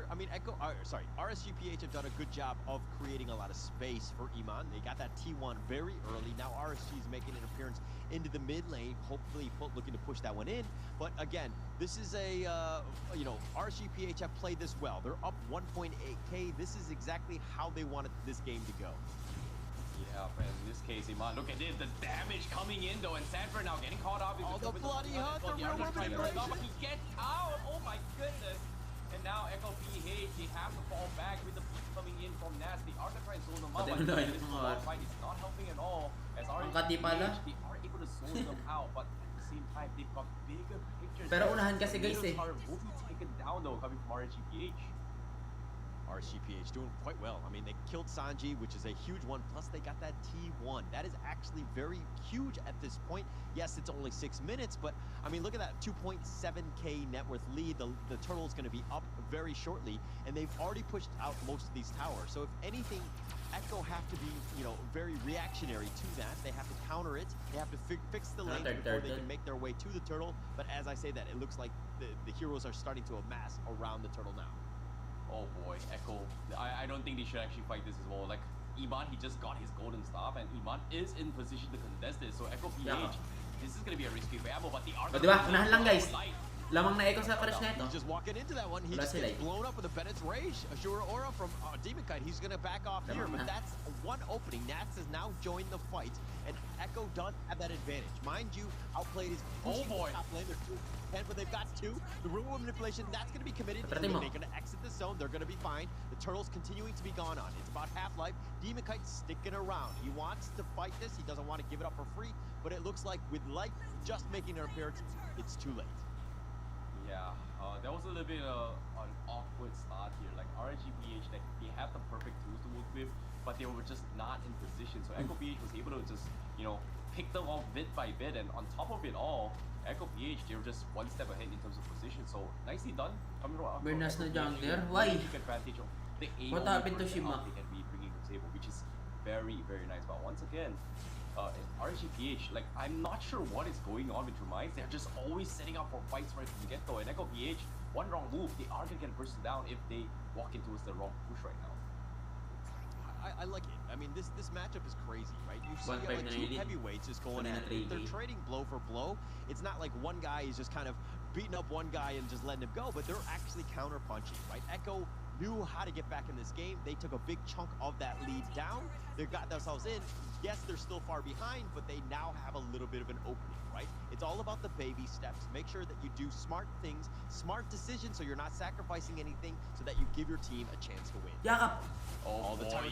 I mean, RSGPH have done a good job of creating a lot of space for Iman. They got that T1 very early. Now RSG is making an appearance into the mid lane, hopefully looking to push that one in. But again, this is a, you know, RSGPH have played this well. They're up 1.8k. This is exactly how they wanted this game to go. Yeah, but in this case, Iman, look at this, the damage coming in though, and Sanford now getting caught up. Oh, the bloody hunt, the real manipulation. He gets out, oh my goodness. And now Echo PH, they have to fall back with the beat coming in from Nas. They are going to try and zone them out, but this fight is not helping at all. As RSGPH, they are able to zone them out, but at the same time, they've got bigger pictures. Pero unahan kasi guys eh. Will be taken down though, coming from RSGPH. RSGPH doing quite well. I mean, they killed Sanji, which is a huge one, plus they got that T1. That is actually very huge at this point. Yes, it's only 6 minutes, but I mean, look at that 2.7k net worth lead. The turtle is going to be up very shortly, and they've already pushed out most of these towers. So if anything, Echo have to be, you know, very reactionary to that. They have to counter it. They have to fix the lane before they can make their way to the turtle. But as I say that, it looks like the heroes are starting to amass around the turtle now. Oh boy, Echo. I don't think they should actually fight this as well. Like, Iman, he just got his golden staff, and Iman is in position to contest this. So Echo PH, this is going to be a risky gamble, but the Arc... Diba? Unahan lang guys. Lamang na Echo sa crash na ito. He's just walking into that one. He just gets blown up with a Bennett's Rage. Ashura Aura from Bennyqt. He's going to back off here, but that's one opening. Nats has now joined the fight, and Echo does have that advantage. Mind you, outplayed his top lane. They're 2-10, but they've got 2. The rumor manipulation, that's going to be committed. They're going to exit the zone. They're going to be fine. The turtle's continuing to be gone on. It's about half-life. Bennyqt sticking around. He wants to fight this. He doesn't want to give it up for free, but it looks like with Light just making an appearance, it's too late. Yeah, that was a little bit an awkward start here. Like RGPH, like they have the perfect tools to work with, but they were just not in position. So Echo PH was able to just, you know, pick them off bit by bit, and on top of it all, Echo PH, they were just one step ahead in terms of position. So nicely done. Bernas na jungler. Why? Advantage of the What happened to Shima? They can be bringing to the table, which is very, very nice. But once again, in RGPH, like, I'm not sure what is going on with your minds. They're just always setting up for fights right from the get-go. And Echo PH, one wrong move, they are gonna get bursted down if they walk into the wrong push right now. I like it. I mean, this matchup is crazy, right? You see like 2 heavyweights just going at it. They're trading blow for blow. It's not like one guy is just kind of beating up one guy and just letting him go, but they're actually counter-punching, right? Echo knew how to get back in this game. They took a big chunk of that lead down. They got themselves in. Yes, they're still far behind, but they now have a little bit of an opening, right? It's all about the baby steps. Make sure that you do smart things, smart decisions, so you're not sacrificing anything, so that you give your team a chance to win. Yakap! All the time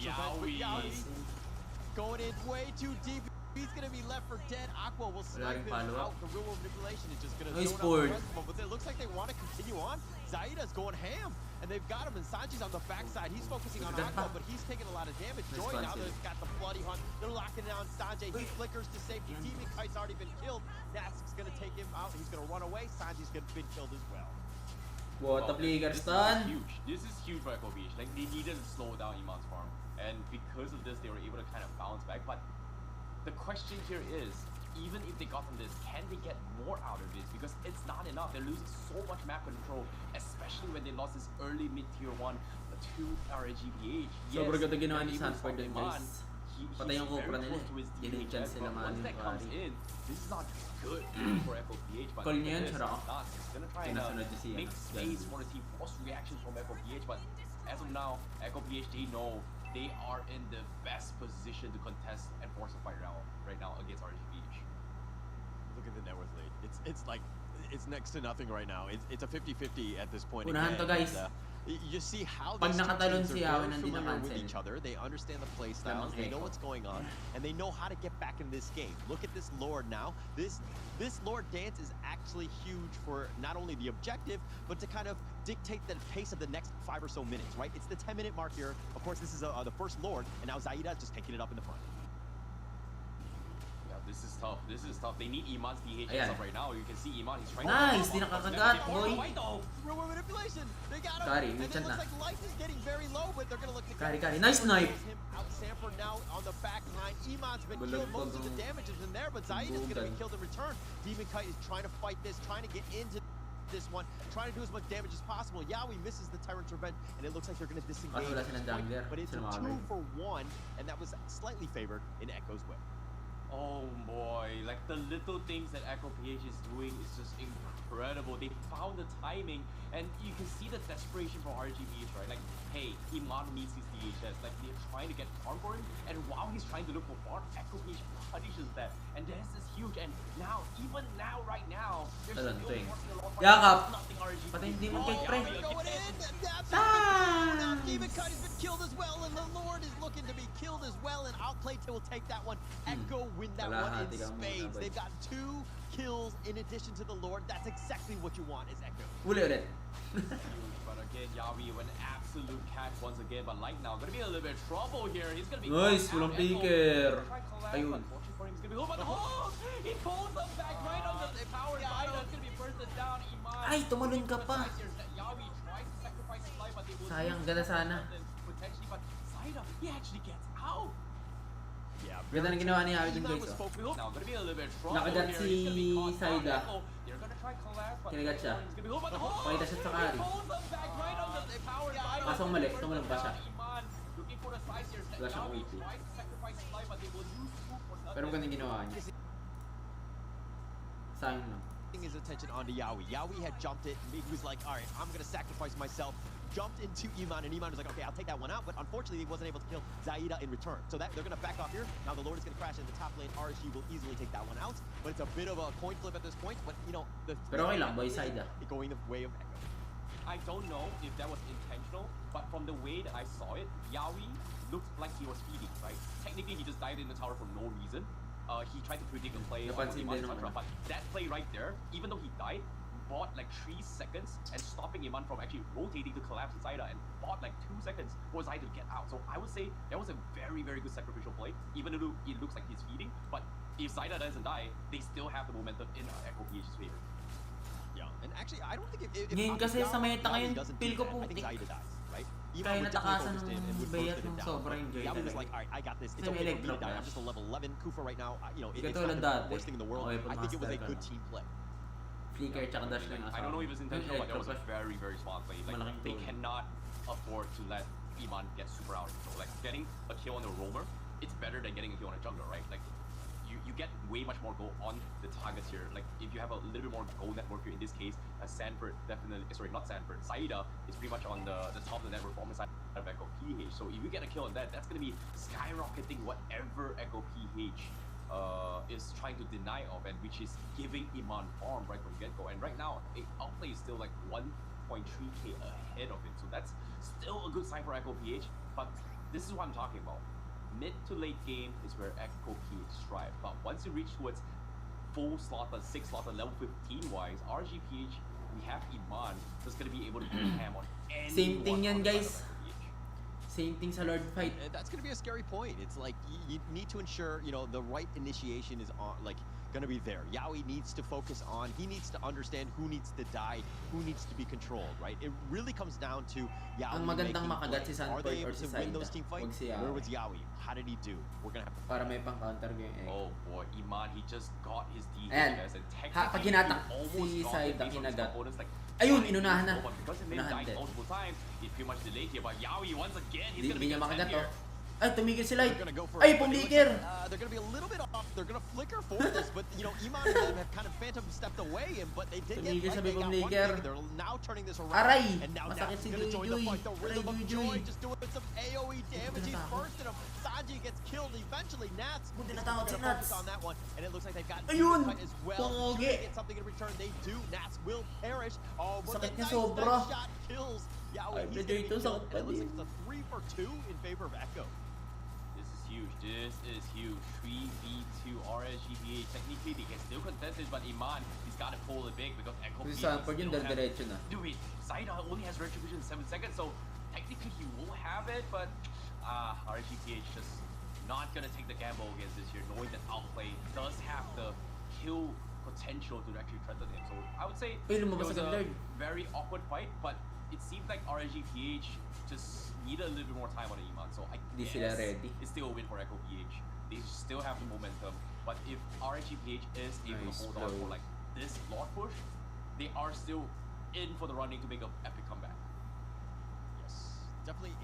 going in way too deep. He's gonna be left for dead. Aqua will snipe him out. The real world manipulation is just gonna zone out the rest of them, but it looks like they want to continue on. Zaida's going ham, and they've got him, and Sanji's on the backside. He's focusing on Aqua, but he's taking a lot of damage. Joy now they've got the bloody hunt. They're locking down Sanjay. He flickers to safety. Bennyqt's already been killed. Nask's gonna take him out. He's gonna run away. Sanji's been killed as well. What the flicker stun? Huge. This is huge for Echo PH. Like, they needed to slow down Iman's farm, and because of this, they were able to kind of bounce back. But the question here is, even if they got from this, can they get more out of this? Because it's not enough. They're losing so much map control, especially when they lost this early mid-tier 1 to RGPH. So, bago ito ginawa ni Sanford din, guys. Patay yung Cobra nila. Ginigyan sila mga once that comes in, this is not good for Echo PH. But Call niya yun, Shara. It's gonna try and make space for the team, force reactions from Echo PH. But as of now, Echo PH, they know they are in the best position to contest and force a fight right now against RGPH. Look at the net worth lead. It's like, it's next to nothing right now. It's a 50-50 at this point. Unahan to, guys. You see how Pag these two nakatalon teams si are Yawen, very hindi familiar with na-cancel. each other. They understand the play styles. They know what's going on, and they know how to get back in this game. Look at this Lord now. This Lord dance is actually huge for not only the objective, but to kind of dictate the pace of the next 5 or so minutes, right? It's the 10-minute mark here. Of course, this is the first Lord, and now Zaida just taking it up in the front. This is tough. This is tough. They need Iman's DHS up right now. You can see Iman. He's trying nice! to... Di nakakagat, boy! Real manipulation. They got him. Kari, and it minsan looks na. like life is getting very low, but they're gonna look to Kari, nice knife! him out. Sanford now on the back line. Iman's been killed. Most of the damage is in there, but Zaid is gonna be killed in return. Bennyqt is trying to fight this, trying to get into this one, trying to do as much damage as possible. Yawi misses the Tyrant Revenge, and it looks like they're gonna disengage. But it's a 2-for-1, and that was slightly favored in Echo's way. Oh boy, like the little things that Echo PH is doing is just incredible. They found the timing, and you can see the desperation from RGPH, right? Like, hey, Iman needs his DHS. Like, they're trying to get farm for him, and while he's trying to look for farm, Echo PH punishes that. And this is huge, and now, even now, right now, there's still nothing Patay hindi mo kay pre. Bennyqt has been killed as well, and the Lord is looking to be killed as well, and Outplayed will take that one. Echo win that one in spades. They've got 2 kills in addition to the Lord. That's exactly what you want, is Echo. Ulit. But again, Yawi went absolute catch once again, but Light now gonna be a little bit of trouble here. He's gonna be nice, walang picker. Ayun. He pulls them back right on the power side. That's gonna be bursted down. Iman. Ay, tumalon ka pa. Yawi tries to sacrifice his life, but they will Sayang, ganda sana. potentially, but Zaida, he actually gets out. Yeah, Ganda na ginawa ni Yawi dun, Iman guys. was Oh. focused. Now gonna be a little bit strong. Nakagat here. si He's gonna be caught down. Zaida. Echo, they're gonna try collapse, but Kinagat siya. he's gonna be but the hold! Pakita siya sa kari. He holds them back right on the power side. Kaso mali, tumalong pa siya. Iman looking for the size here. Wala siyang Yawi ulti. tries to sacrifice his life, but they will use two for nothing. Pero maganda ginawa niya. Sayang lang. His attention onto Yawi. Yawi had jumped it. He was like, all right, I'm going to sacrifice myself. Jumped into Iman, and Iman was like, okay, I'll take that one out. But unfortunately, he wasn't able to kill Zaida in return. So that they're going to back off here. Now the Lord is going to crash in the top lane. RSG will easily take that one out. But it's a bit of a coin flip at this point. But, you know, Pero okay lang, boy, Zaida. Going the way of Echo. I don't know if that was intentional, but from the way that I saw it, Yawi looked like he was feeding, right? Technically, he just dived in the tower for no reason. He tried to predict and play Napansin din naman. but that play right there, even though he died, bought like 3 seconds and stopping Iman from actually rotating to collapse Zaida, and bought like 2 seconds for Zaida to get out. So I would say that was a very, very good sacrificial play, even though it looks like he's feeding. But if Zaida doesn't die, they still have the momentum in Echo PH's favor. Yeah, and actually, I don't think if Ngayon kasi sa meta ngayon, doesn't feel do ko that, I think putik. Zaida dies, right? Kaya would definitely natakasan focus in and ng would bayat burst it ng down. sobrang But enjoy Yawi was talaga. like, all right, I got this. It's Kasi okay may for me to electro die. pa. I'm just a level 11 Kufa right now. You know, Hindi it's katulad not the dati. worst thing in the world. Okay, I think it was a master good ka team play. Flicker tsaka dash lang I don't know if it's intentional, but that was a very, very smart play. Like, Malaking they tulong. cannot afford to let Iman get super out of control. Like, getting a kill on a roamer, it's better than getting a kill on a jungler, right? Like, you get way much more go on the targets here. Like, if you have a little bit more goal network here, in this case, Sanford definitely, sorry, not Sanford, Zaida is pretty much on the top of the network performance side of Echo PH. So if you get a kill on that, that's going to be skyrocketing whatever Echo PH is trying to deny of, and which is giving Iman farm right from get-go. And right now, outplay is still like 1.3k ahead of it. So that's still a good sign for Echo PH. But this is what I'm talking about. Mid to late game is where Echo PH strive. But once you reach towards full slaughter, 6 slaughter, level 15 wise, RGPH, we have Iman that's gonna be able to put a ham on anyone. Same thing yan, outside of guys. Echo PH. Same thing sa Lord fight. And that's going to be a scary point. It's like you need to ensure, you know, the right initiation is on, like, going to be there. Yawi needs to focus on, he needs to understand who needs to die, who needs to be controlled, right? It really comes down to Yawi Ang magandang making makagat plays. si Are Sanford they or able si to win Zaida. those team fights? Huwag si Yawi. Where was Yawi? How did he do? We're going to have to... Para may pang-counter game eh. Oh boy, Iman, he just got his DH, Ayan. guys, and Ha, pag technically hinatak he almost si got Zaida, it based on his kinagat. opponents, like, Ayun, trying to inunahan na. use Nova, because it Inunahan died din. multiple times, he pretty much delayed here, but Yawi once again, he's Di gonna be niya content makagat to. here. Ay, tumigil si Light. They're going to go for Ay, it, but it looks pumigil. like, they're going to be a little bit off. They're going to flicker for this, but, you know, Iman and them have kind of phantom stepped away, but they did Tumigil get sa they got one pumigil. thing. They're now turning this around. Aray! And now Masakit Naps si is going to join the Juy. fight. The rhythm Aray, of Juy. Joy just doing some AoE damage. He's natakot. bursting him. Sanji gets killed. Eventually, Nats Buti is natakot going si to focus Nats. on that one. And it looks like they've got Ayun! fight as well. Pogi. Do they get something in return? They do. Nats will perish. Oh, but Sakit the niya nice sobra. shot kills Yawi. Ay, He's medyo going to ito, be killed. sakit And it looks pa like it's a 3 for 2 in favor of Echo. This is huge. 3v2 RSGPA. Technically, they can still contest this, but Iman, he's got to pull it big because Echo Kasi PH Sanford yun, still have- diretso na. Do it. Zaida only has retribution in 7 seconds, so technically he will have it, but RSGPH just not gonna take the gamble against this here, knowing that Outplay does have the kill potential to actually threaten him. So I would say Uy, it lumabas was agad, a Lord. very awkward fight, but it seems like RSGPH just needed a little bit more time on Iman. So I Di guess sila ready. it's still a win for Echo PH. They still have the momentum, but if RSGPH is able Nice to hold on blow. for like this Lord push, they are still in for the running to make an epic comeback. Yes, definitely.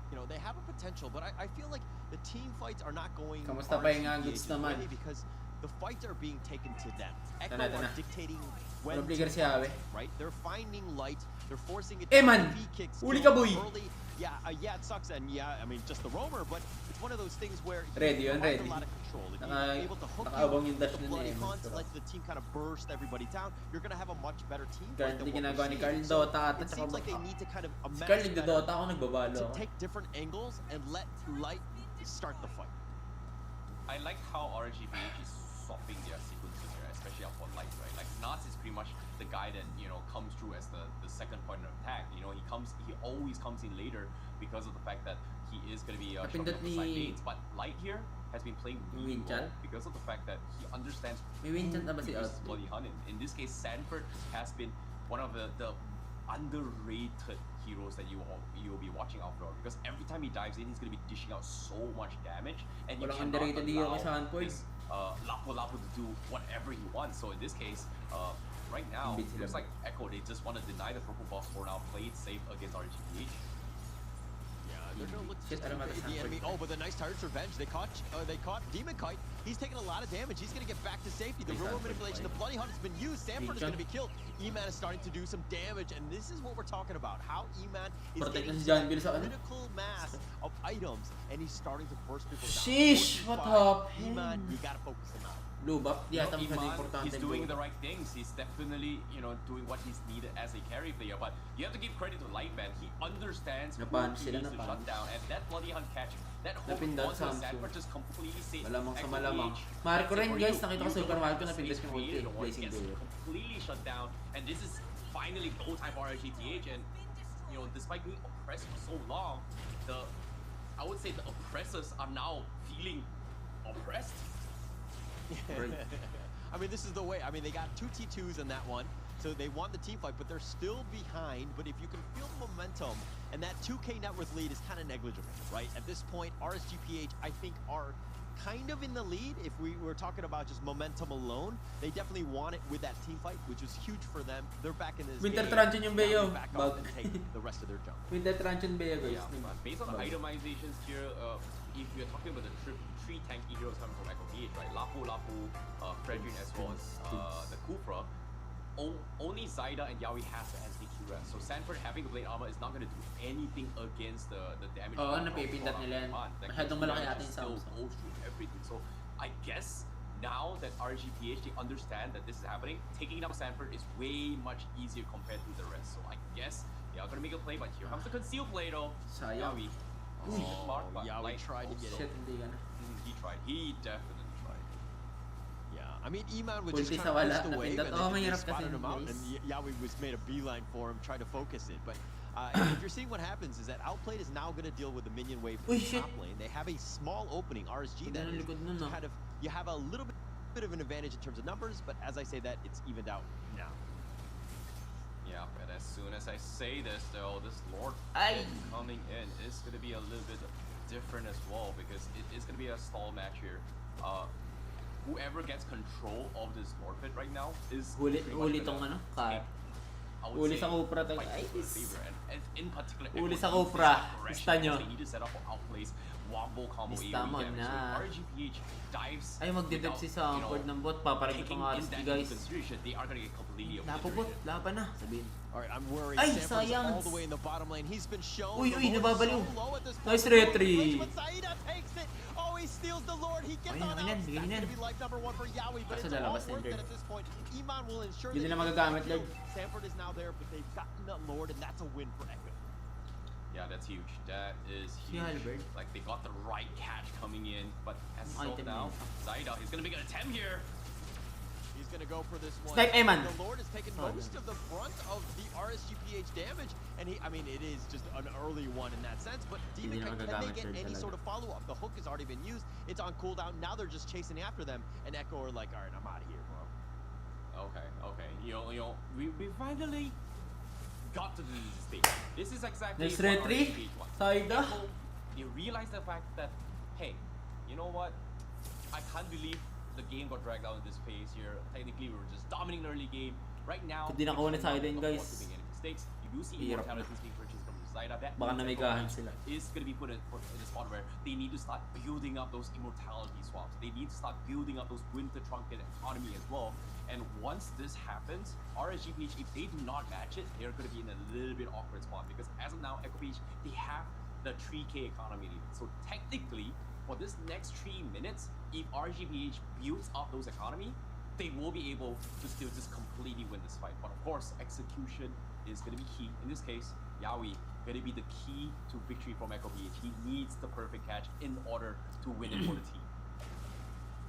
You know, they have a potential, but I feel like the team fights are not going Kamusta pa yung RGPH's goods naman? way because the fights are being taken to them. Echo Tana, are tana. dictating when Walang to flicker si fight, Awe. right? They're finding light. They're forcing it. Eh, down. man! Fee kicks Uli go ka, boy! early. Yeah, yeah, it sucks, and yeah, I mean, just the roamer, but it's one of those things where Ready you yun, have ready. a lot of control. If Naka- you're able to hook nakaabang you yung dash with the nun bloody eh, hunt, monster. let the team kind of burst everybody down, you're going to have a much better team Kaya fight than hindi what ginagawa we're ni Carl seeing. Dota So at it saka seems like they baka- need to kind of Si amass Carl better nagdodota ako, nagbabalo to ako. take different angles and let light start the fight. I like how RGPH is swapping their sequences here, especially up on light, right? Like Nats is pretty much the guy that, you know, comes through as the second point of attack. You know, he always comes in later because of the fact that he is going to be showing Napindot up the side ni- lanes. But Light here has been playing really Winchan? well because of the fact that he understands May Winchan na ba si who uses Outplay? Bloody Hunt. In this case, Sanford has been one of the underrated heroes that you'll be watching out for, because every time he dives in, he's gonna be dishing out so much damage, and you Walang cannot underrated hero allow kay Sanford. this Lapu to do whatever he wants. So in this case, right now, Beat looks sila. like Echo, they just want to deny the purple buff for now, play it safe against RGPH. They're gonna look Shit, just alam to mo, evade the Sanford. enemy. Oh, but the nice Tyrant's Revenge. They caught Bennyqt. He's taking a lot of damage. He's gonna get back to safety. The Nice real Sanford manipulation, fight. the bloody hunt has been used. Sanford is Big gonna be killed. E-Man is starting to do some damage, and this is what we're talking about. How E-Man is Protect getting na si to John that Bill sa ano. critical mass of items, and he's starting to burst people down. Sheesh, what 45. happened? E-Man, you gotta focus him out. Blue buff, di You know, ata masyado Iman, importante. he's doing the bro. right things. He's definitely, doing what he's needed as a carry player. But you have to give credit to Lightman. He understands who Napunch he sila, needs to napunch. shut down. And that bloody hunt catch, that whole Napindot onto Samsung. Sanford just completely saved Malamang sa Echo malamang. PH. Mari ko That's it rin for guys, you. nakita ko You Super don't Mario have ko the napindot space yung created, ulti, the ward Blazing gets Duel. completely shut down. And this is finally go time for RGPH. And despite being oppressed for so long, I would say the oppressors are now feeling oppressed. I mean, this is the way. I mean, they got 2 T2s in that one, so they won the team fight, but they're still behind. But if you can feel the momentum, and that 2K net worth lead is kind of negligible, right? At this point, RSGPH, I think, are kind of in the lead. If we were talking about just momentum alone, they definitely won it with that team fight, which was huge for them. They're back in this Winter game. Truncheon yung Now Bayo. they back up Bag. and take the rest of their jump. Winter Truncheon Bea guys. Yeah, but based on the itemizations here, if you're talking about the three tanky heroes coming from Echo PH, right? Lapu, Fredrin, as well as the Kufra, only Zyda and Yawi has the SDQ rest. So Sanford having the blade armor is not going to do anything against the damage. Oo, napipindat nila yan. Masyadong malaki ata yung still Samsung. goes through everything. So I guess now that RGPH, they understand that this is happening, taking down Sanford is way much easier compared to the rest. So I guess they are going to make a play, but here comes the concealed play though. Sayang. Yawi. Smart, but Yawi like tried to get also- it. Shit, hindi ka na. He tried. He definitely tried. Yeah, I mean, E-Man was Ulti just sa trying to wala, push the wave, napindot. and Oh, they mahirap spotted kasi him out, guys. and Yawi was made a beeline for him, tried to focus it. But if you're seeing what happens is that Outplayed is now going to deal with the minion wave from Uy, the shit. top lane. They have a small opening, RSG, that Ganda is ng likod nun, no? kind of, you have a little bit of an advantage in terms of numbers, but as I say that, it's evened out now. Yeah, and as soon as I say this, though, this Lord Ay. coming in is going to be a little bit different as well, because it is going to be a stall match here. Whoever gets control of this Lord pit right now is Huli pretty much tong gonna ano, ka. take, I would Huli say, sa Cupra tag. fight Ay, for the favor. And in particular, Huli Echo sa needs this Cupra. aggression Pista nyo. because they need to set up for outplays, wombo combo Pista AoE mo damage. na. So RGPH dives Ay, magdedep without, si Sanford ng bot. Paparin ko taking tong in RST that into guys. consideration, they are going to get completely Napobot, obliterated. laban na. Sabihin. All right, I'm worried. Ay, Sanford's sayang. all the way in the bottom lane. He's been shown. Uy, The uy, Lord is nababaliw. so low at this point. Nice The Lord retry. is but Zaida takes it. Oh, he steals the Lord. He gets Ayun, on ganyan, out. That's ganyan. going to be life number 1 for Yawi, but Kaso it's all lalabas worth din it Dirk. at this point. Iman will ensure Yun that nila he gets magagamit, the kill. Dirk. Sanford is now there, but they've gotten the Lord, and that's a win for Echo. Yeah, that's huge. That is Si huge. Halberd. Like, they got the right catch coming in, but as Ang of item now, na Zaida is going to make an attempt here. He's going to go for this one. Snipe Eman. The Lord has taken Oh, most of the brunt of the RSGPH damage, and I mean, it is just an early one in that sense, but Hindi Demon, na can they magagamit get Dirk any talaga. sort of follow-up? The hook has already been used. It's on cooldown. Now they're just chasing after them, and Echo are like, all right, I'm out of here, bro. Okay. We finally got to this stage. This is exactly Nice what retry. RGPH wants. Zaida. Echo, they realize the fact that, hey, you know what? I can't believe the game got dragged out at this pace here. Technically, we were just dominating the early game. Right now, Kung di nakuha ni we cannot Zaida yun, afford guys. to make any mistakes. You do see Hirap immortalities being purchased from Zaida. That Baka means namigahan Echo sila. is going to be put in a spot where they need to start building up those immortality swaps. They need to start building up those winter trunket economy as well. And once this happens, RSGPH, if they do not match it, they're going to be in a little bit awkward spot, because as of now, Echo PH, they have the 3K economy lead. So technically, for this next 3 minutes, if RGPH builds up those economy, they will be able to still just completely win this fight. But of course, execution is going to be key. In this case, Yawi going to be the key to victory from Echo PH. He needs the perfect catch in order to win it for the team.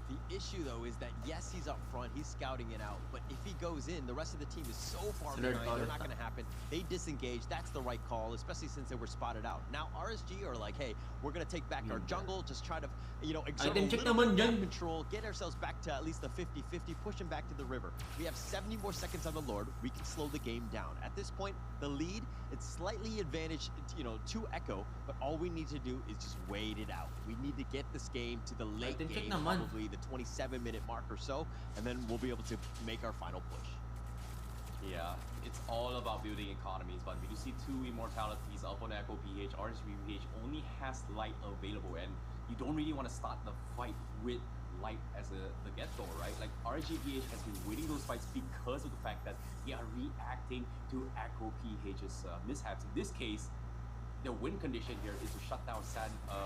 The issue, though, is that yes, he's up front, he's scouting it out, but if he goes in, the rest of the team is so far behind, they're not going to happen. They disengage. That's the right call, especially since they were spotted out. Now, RSG are like, hey, we're going to take back our jungle, just try to, exert a little bit of map control, get ourselves back to at least the 50-50, push him back to the river. We have 70 more seconds on the Lord. We can slow the game down. At this point, the lead, it's slightly advantage, to Echo, but all we need to do is just wait it out. We need to get this game to the late game, probably the 27-minute mark or so, and then we'll be able to make our final push. Yeah, it's all about building economies, but we do see 2 immortalities up on Echo PH. RSG PH only has light available, and you don't really want to start the fight with light as the get-go, right? Like, RSG PH has been winning those fights because of the fact that they are reacting to Echo PH's mishaps. In this case, the win condition here is to shut down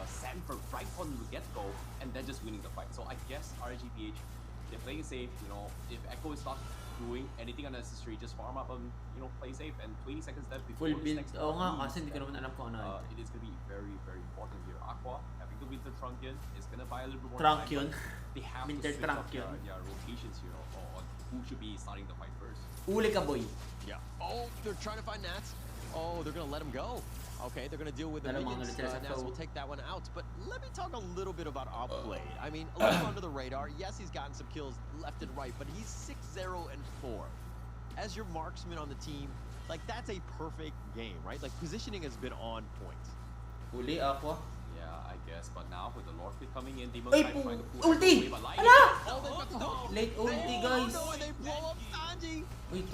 Sanford right from the get-go and then just winning the fight. So I guess RGPH, they're playing safe. If Echo is not doing anything unnecessary, just farm up and play safe. And 20 seconds left before full build. next Oo nga, kasi hindi ko naman alam kung ano. it is going to be very, very important here. Aqua having the Winter Trunkion is going to buy a little bit more Trunkion. time. They have Winter to switch up Trunkion. their rotations here on who should be starting the fight first. Uli ka, boy. Yeah. Oh, they're trying to find Nats. Oh, they're going to let him go. Okay, they're going to deal with the minions. Nats will take that one out. But let me talk a little bit about Upblade. I mean, a little under the radar. Yes, he's gotten some kills left and right, but he's 6-0-4. As your marksman on the team, like, that's a perfect game, right? Like, positioning has been on point. Uli, Aqua. Yeah, I guess. But now with the Lord Fleet coming in, Demon Ay, trying to pull ulti! Ala! Late ulti, guys. No, and they blow up Sanji.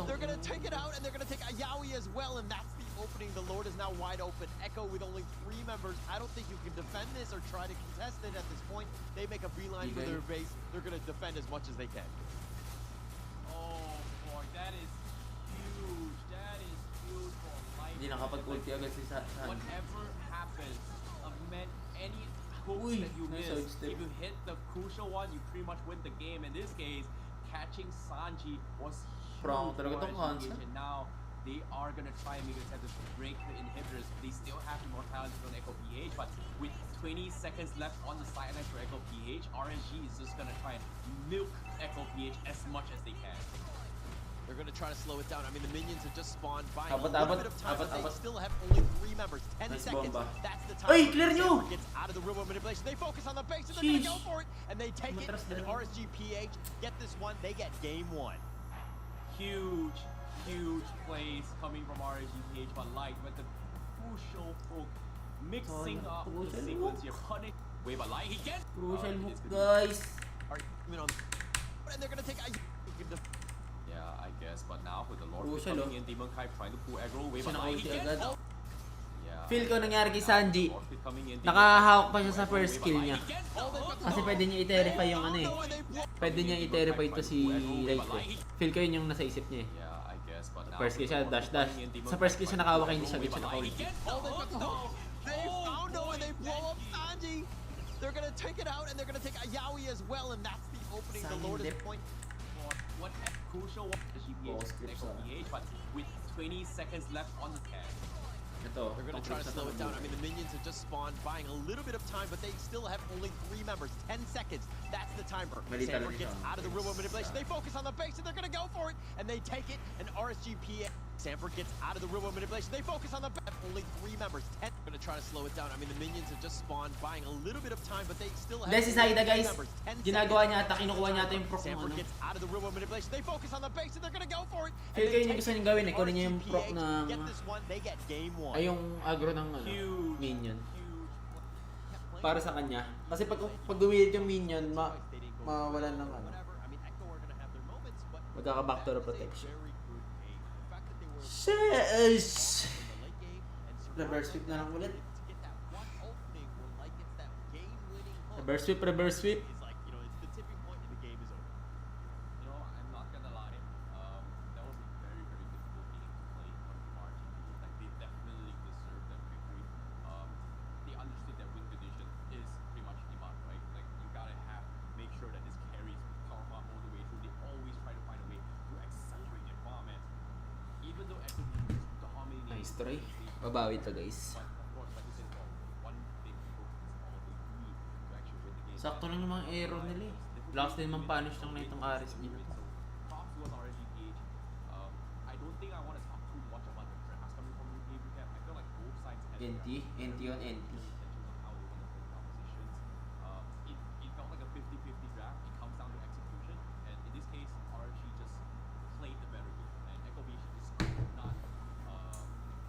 They're going to take it out, and they're going to take a Yaoi as well, and that's the opening. The Lord is now wide open. Echo with only 3 members. I don't think you can defend this or try to contest it at this point. They make a beeline for their base. They're going to defend as much as they can. Oh boy, that is huge. That is huge for life. Hindi nakapag-ulti agad si Sanji. Whatever happens, any hooks that you miss, if you hit the crucial one, you pretty much win the game. In this case, catching Sanji was huge for RSG, and now they are going to try and make an attempt to break the inhibitors. They still have immortality on Echo PH, but with 20 seconds left on the sideline for Echo PH, RSG is just going to try and milk Echo PH as much as they can. They're going to try to slow it down. I mean, the minions have just spawned by a Abot, little abot, bit of time, abot, but they abot. still have only 3 members. 10 Nice seconds. bomba. That's the time. Ay, clear nyo! Gets out of the room of manipulation. They focus on the base, and they're going to go for it. And they take it. And RSG PH get this one. They get game 1. Huge, huge plays coming from RSG PH, but Light with the crucial hook, mixing up the sequence here, putting way by Light. He gets crucial hook, guys. And they're going to take a... Yeah, I guess, but now with the Lord Crucial, coming in, Demon Kai trying to pull aggro, way by Light. He gets Feel ko nangyari kay Sanji, nakahawak pa siya sa first kill niya. Kasi pwede niya i-terrify yung ano eh. Pwede niya i-terrify ito si Light eh. Feel ko yun yung nasa isip niya eh. First kill siya, dash dash. Sa first kill siya nakahawak, hindi siya naka-ulti. They found him and they blow up Sanji. They're gonna take it out and they're gonna take a Yaoi as well, and that's the opening. The Lord is point. What a crucial one for GPH, but with 20 seconds left on the tag. They're going to try to slow it down. I mean, the minions have just spawned, buying a little bit of time, but they still have only 3 members. 10 seconds. That's the timer. Sanford gets out of the room of manipulation. They focus on the base, and they're going to go for it. And they take it. And RSGPA. Sanford gets out of the room of manipulation. They focus on the base. Only 3 members. 10. Going to try to slow it down. I mean, the minions have just spawned, buying a little bit of time, but they still have Dahil si Saida, guys, ginagawa niya ata, kinukuha niya ata yung proc ng Sanford ano. gets out of the room of manipulation. They focus on the base, and they're going to go for it. Feel ko yun yung gusto niyang gawin eh, kunin niya yung proc ng... Get this one, they get game 1. Ay, yung aggro ng ano, minion. Para sa kanya. Kasi pag gumilit yung minion, mawawalan ng ano. Magkaka-back to the protection. Sheesh! Reverse sweep na lang ulit. Reverse sweep, reverse sweep. I'm not gonna lie. That was a very, very difficult game to play from RGB. Like, they definitely deserved that victory. They understood that win condition is pretty much demand, right? Like, you gotta make sure that this carries karma all the way through. They always try to find a way to accelerate their bomb, and even though Echo is dominating. Nice try. Babawi ito, guys. Sakto lang yung mga error nila eh. Lakas din man-punish lang na itong RSG na to. Props was RGPH. I don't think I want to talk too much about the drafts coming from Behavior Camp. I feel like both sides had NT on NT. intentions on how they want to play compositions. It felt like a 50-50 draft. It comes down to execution, and in this case, RG just played the better game, and Echo Beach just not.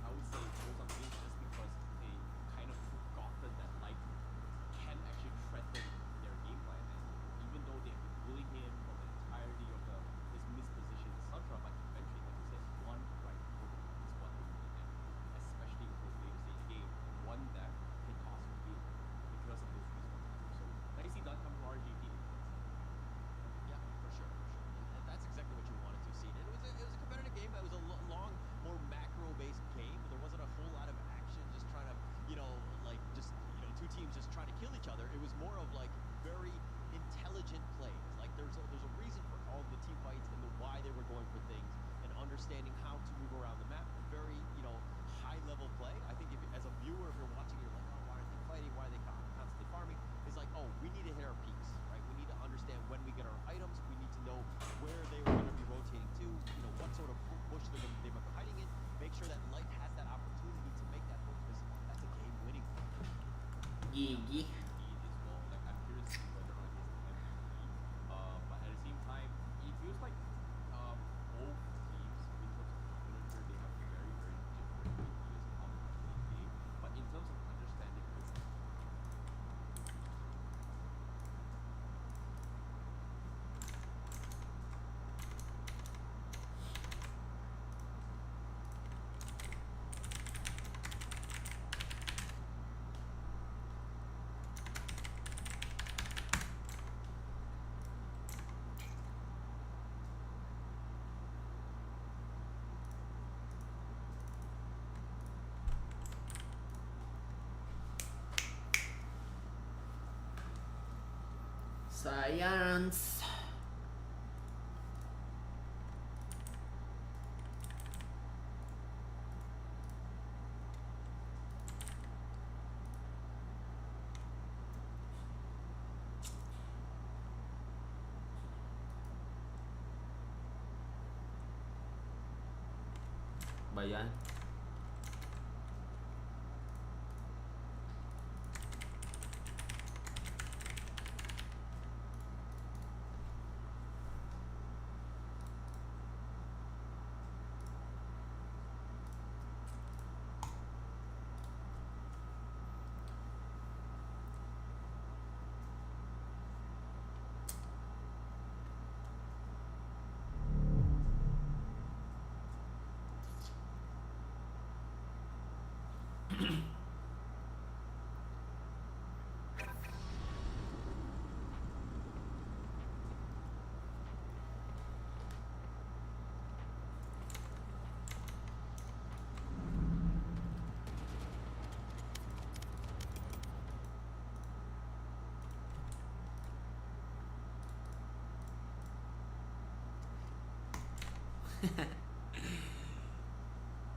I would say goes on base just because they kind of forgotten that Light can actually threaten their game plan, and even though they have been bullying him for the entirety of his misposition, etc., but eventually, like you said, one right hook is what they need, and especially in those later stage game, one that can toss your game because of those respawn times. So nicely done coming from RGP. Yeah, for sure, for sure. And that's exactly what you wanted to see. And it was a competitive game. It was a long, more macro-based game. There wasn't a whole lot of action, just trying to, two teams just trying to kill each other. It was more of like very intelligent plays. Like there's a reason for all the team fights and the why they were going for things and understanding how to move around the map. Very, high-level play. I think if as a viewer, if you're watching, you're like, oh, why aren't they fighting? Why are they constantly farming? It's like, oh, we need to hit our peaks, right? We need to understand when we get our items. We need to know where they were going to be rotating to. What sort of bush they might be hiding in. Make sure that Light has that opportunity to make that push because that's a game-winning play. Gigi. As well. Like I'm curious to see whether or not he's the MVP. But at the same time, it feels like both teams in terms of literature they have very, very different ideas of how to play the game. But in terms of understanding the Science. Ba yan?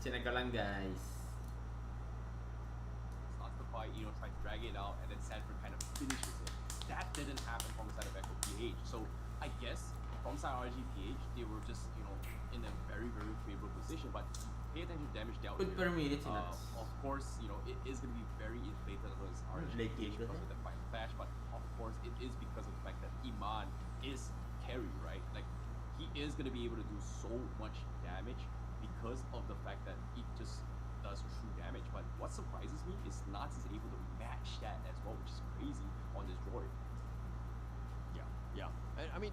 Chinek ko lang guys. starts the fight, try to drag it out, and then Sanford kind of finishes it. That didn't happen from the side of Echo PH. So I guess from side RGPH, they were just, in a very, very favorable position. But pay attention to damage dealt Good here. per minute sila. Of course, it is going to be very inflated against RGPH because of the final flash. But of course, it is because of the fact that Iman is carry, right? Like, he is going to be able to do so much damage because of the fact that it just does true damage. But what surprises me is Nats is able to match that as well, which is crazy on this droid. Yeah. I mean,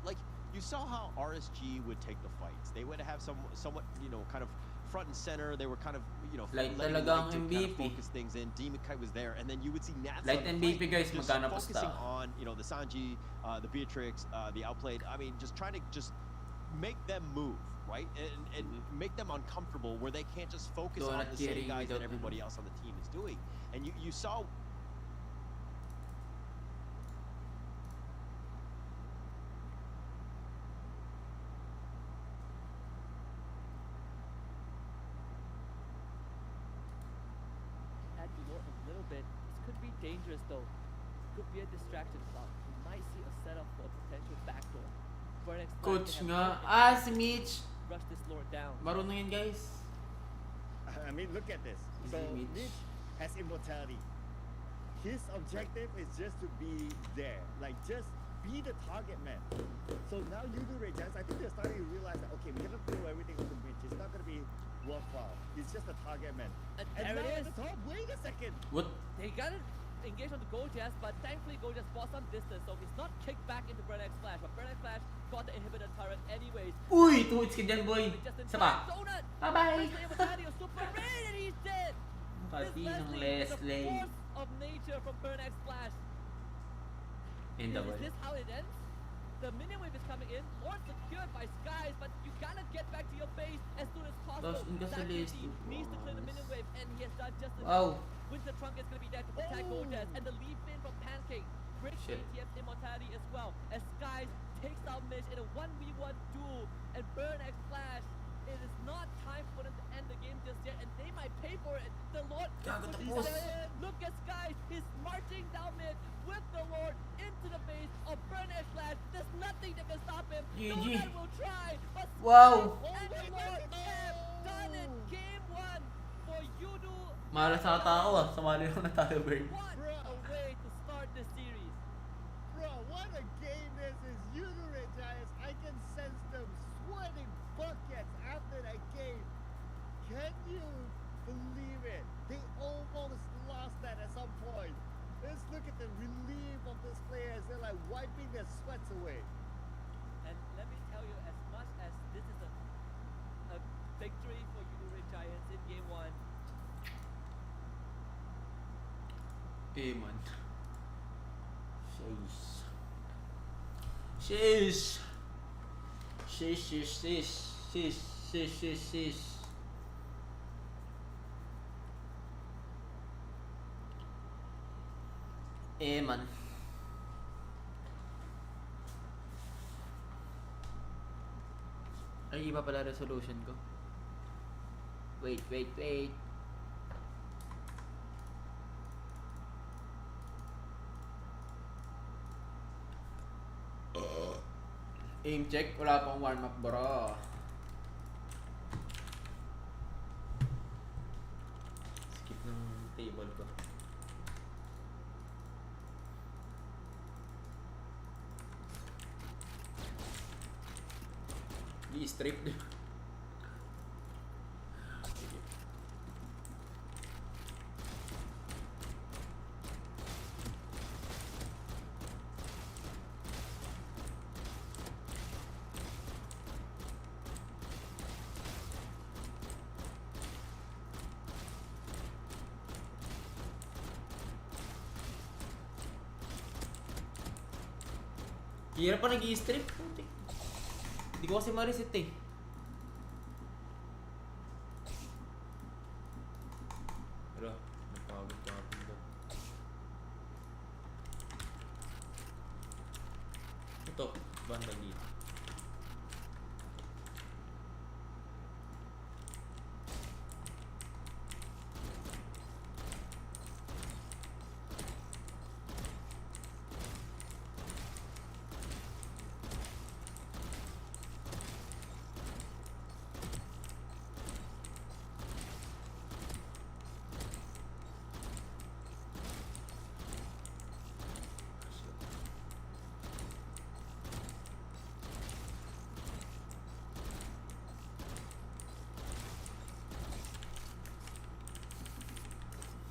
like, you saw how RSG would take the fights. They would have somewhat, kind of front and center. They were kind of, Like letting talagang Light to kind of MVP. focus things in. Bennyqt was there, and then you would see Nats Light on the MVP flank, guys, just magkano focusing basta. on, the Sanji, the Beatrix, the outplayed. I mean, just trying to just make them move, right? And make them uncomfortable where they can't just focus on the same guys that everybody else on the team is doing. And you saw Add a little bit. This could be dangerous though. Could be a distraction. might see a setup for a potential backdoor. Burnex Coach can nga. have Si Mitch. rush this lord down. Marunong yan, guys. I mean, look at this. So Mitch. Mitch has immortality. His objective is just to be there, like just be the target man. So now you do Ray Giants. I think they're starting to realize that okay, we cannot throw everything onto Mitch. It's not gonna be worthwhile. He's just a target man. And And there now it at is. the top, wait a second. What? They got it engaged on the Gojas, but thankfully Gojas bought some distance, so he's not kicked back into Burnex Flash. But Burnex Flash got the inhibitor turret anyways. Uy! 2 hits ka dyan, boy. Just in Isa time. pa. Donut! Bye-bye. First immortality of Super Raid, and he's dead! This Pati ng is a Leslie. force of nature from Burnex Flash. And the Is this how it ends? The minion wave is coming in, Lord secured by Skies, but you gotta get back to your base as soon as possible. Tapos yung That Leslie. needs to clear the minion wave, and he has done just enough. Wow. Winter Trunk is gonna be there to protect Gojas, and the lead in from Pancake. Great Shit. ATF immortality as well, as Skies takes out Mitch in a 1v1 duel, and Burnex Flash. It is not time for them to end the game just yet, and they might pay for it. The Lord Gago, pushing tapos. in. Look at Skies, he's marching down mid with the Lord into the base of Burnex Flash. There's nothing that can stop him. GG. Donut will try, but Wow. Skies and the Lord have done it. Game 1 for Yudu. Malas ata ako Sumali lang na tayo, Bird. What a way to start this series. Bro, what a game this is. You do Ray Giants. I can sense them sweating buckets after that game. Can you believe it? They almost lost that at some point. Let's look at the relief of these players. They're like wiping their sweats away. And let me tell you, as much as this is a victory for Yudu Giants in game 1, Man. Sheesh. Man. Ay, iba pala resolution ko. Wait. Aim check, wala pang warm up, bro. Skip ng table ko. I-strip. Hirap pa nag-i-strip. Hindi ko kasi ma-reset eh. Pero, napagod ka ako. Ito, bandang dito.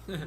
Shit.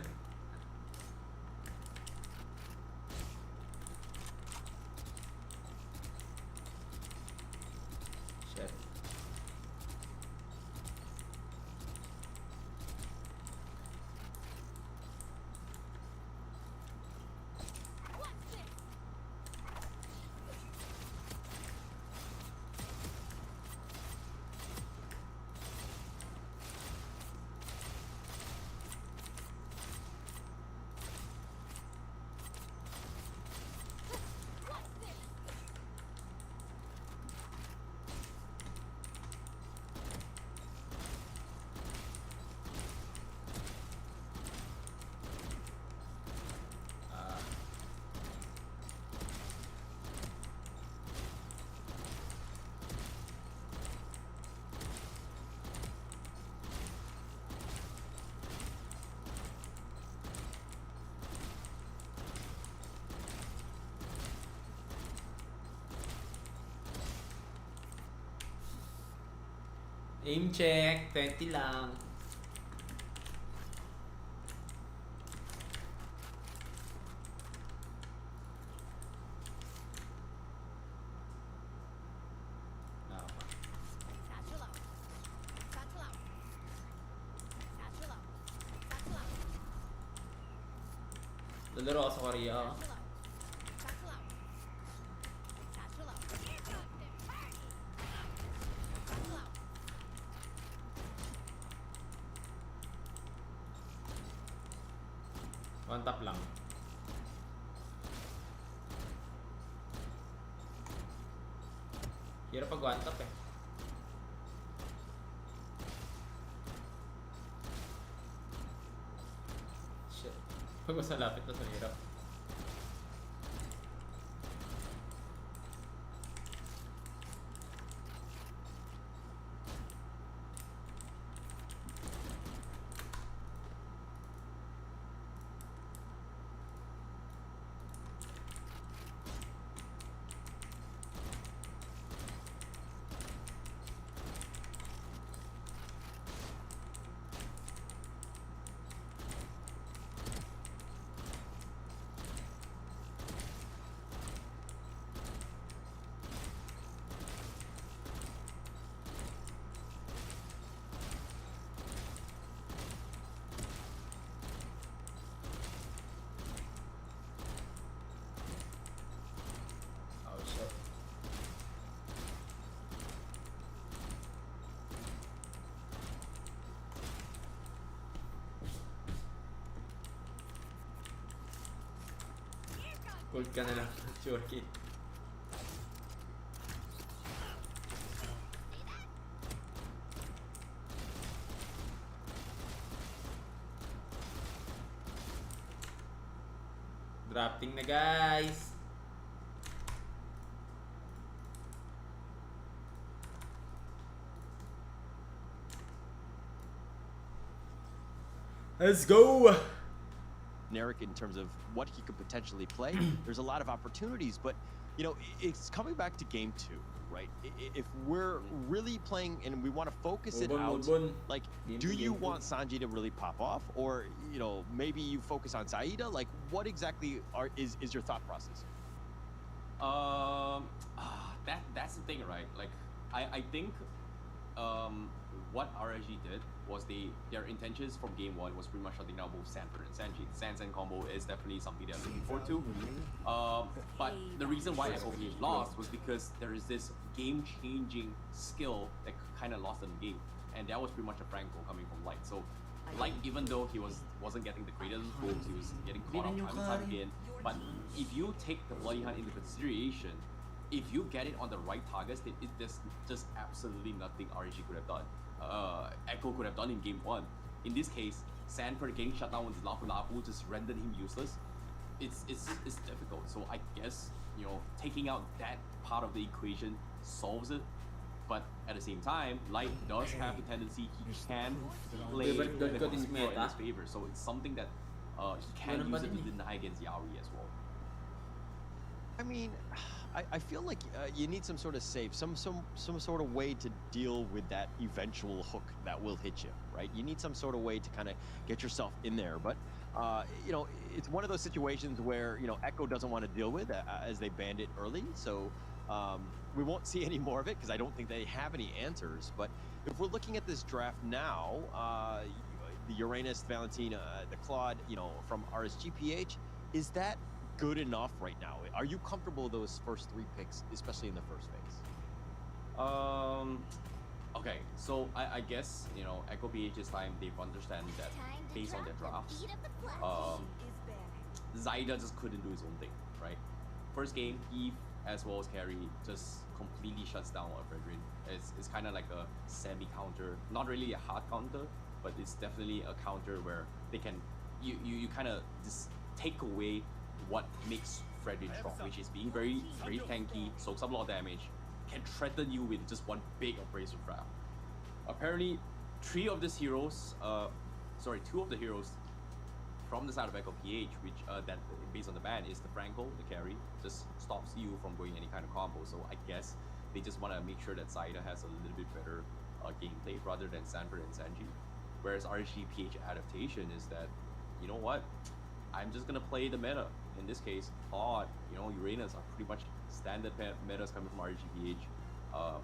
Aim check, 20 lang. Satchel out. Satchel out. Satchel out. Satchel out. Lalaro ako sa Korea. Satchel out. Satchel out. Satchel out. Satchel out. One tap lang. Hirap pag one tap eh. Shit. Pag mas malapit na sa hirap. Oh shit. Hold ka na lang. Sure kid. Drafting na guys. Let's go. Generic in terms of what he could potentially play. There's a lot of opportunities, but you know, it's coming back to game 2, right? If we're really playing and we want to focus it out, like, do you want Sanji to really pop off, or you know, maybe you focus on Saida? Like, what exactly is your thought process? That's the thing, right? Like, I think what RSG did was their intentions from game 1 was pretty much shutting down both Sanford and Sanji. Sansan combo is definitely something they're looking forward to. But the reason why FOVH lost was because there is this game-changing skill that kind of lost in the game, and that was pretty much a Franco coming from Light. So Light, even though he wasn't getting the greatest moves, he was getting caught out time and time again. But if you take the Bloody Hunt into consideration, if you get it on the right targets, there's just absolutely nothing RSG could have done. Echo could have done in game 1. In this case, Sanford getting shut down with his Lapu Lapu just rendered him useless. It's difficult. So I guess, you know, taking out that part of the equation solves it. But at the same time, Light does have the tendency he can play the in his favor. So it's something that he can use it to deny against Yaoi as well. I mean, I feel like you need some sort of save, some sort of way to deal with that eventual hook that will hit you, right? You need some sort of way to kind of get yourself in there. But you know, it's one of those situations where, you know, Echo doesn't want to deal with as they banned it early. So we won't see any more of it because I don't think they have any answers. But if we're looking at this draft now, the Uranus, Valentina, the Claude, you know, from RSGPH, is that good enough right now? Are you comfortable with those first 3 picks, especially in the first phase? Okay, so I guess, you know, Echo PH's time, they've understand that based on their drafts, Zaida just couldn't do his own thing, right? First game, Eve as well as Carrie just completely shuts down Fredrin. It's kind of like a semi-counter, not really a hard counter, but it's definitely a counter where they can, you kind of just take away what makes Fredrin strong, which is being very tanky, soaks up a lot of damage, can threaten you with just one big abrasive trap. Apparently, 2 of the heroes from the side of Echo PH, which that based on the ban is the Franco, the carry, just stops you from going any kind of combo. So I guess They just want to make sure that Saida has a little bit better gameplay rather than Sanford and Sanji. Whereas RSGPH adaptation is that, you know what, I'm just gonna play the meta. In this case, Claude, Uranus are pretty much standard metas coming from RSGPH.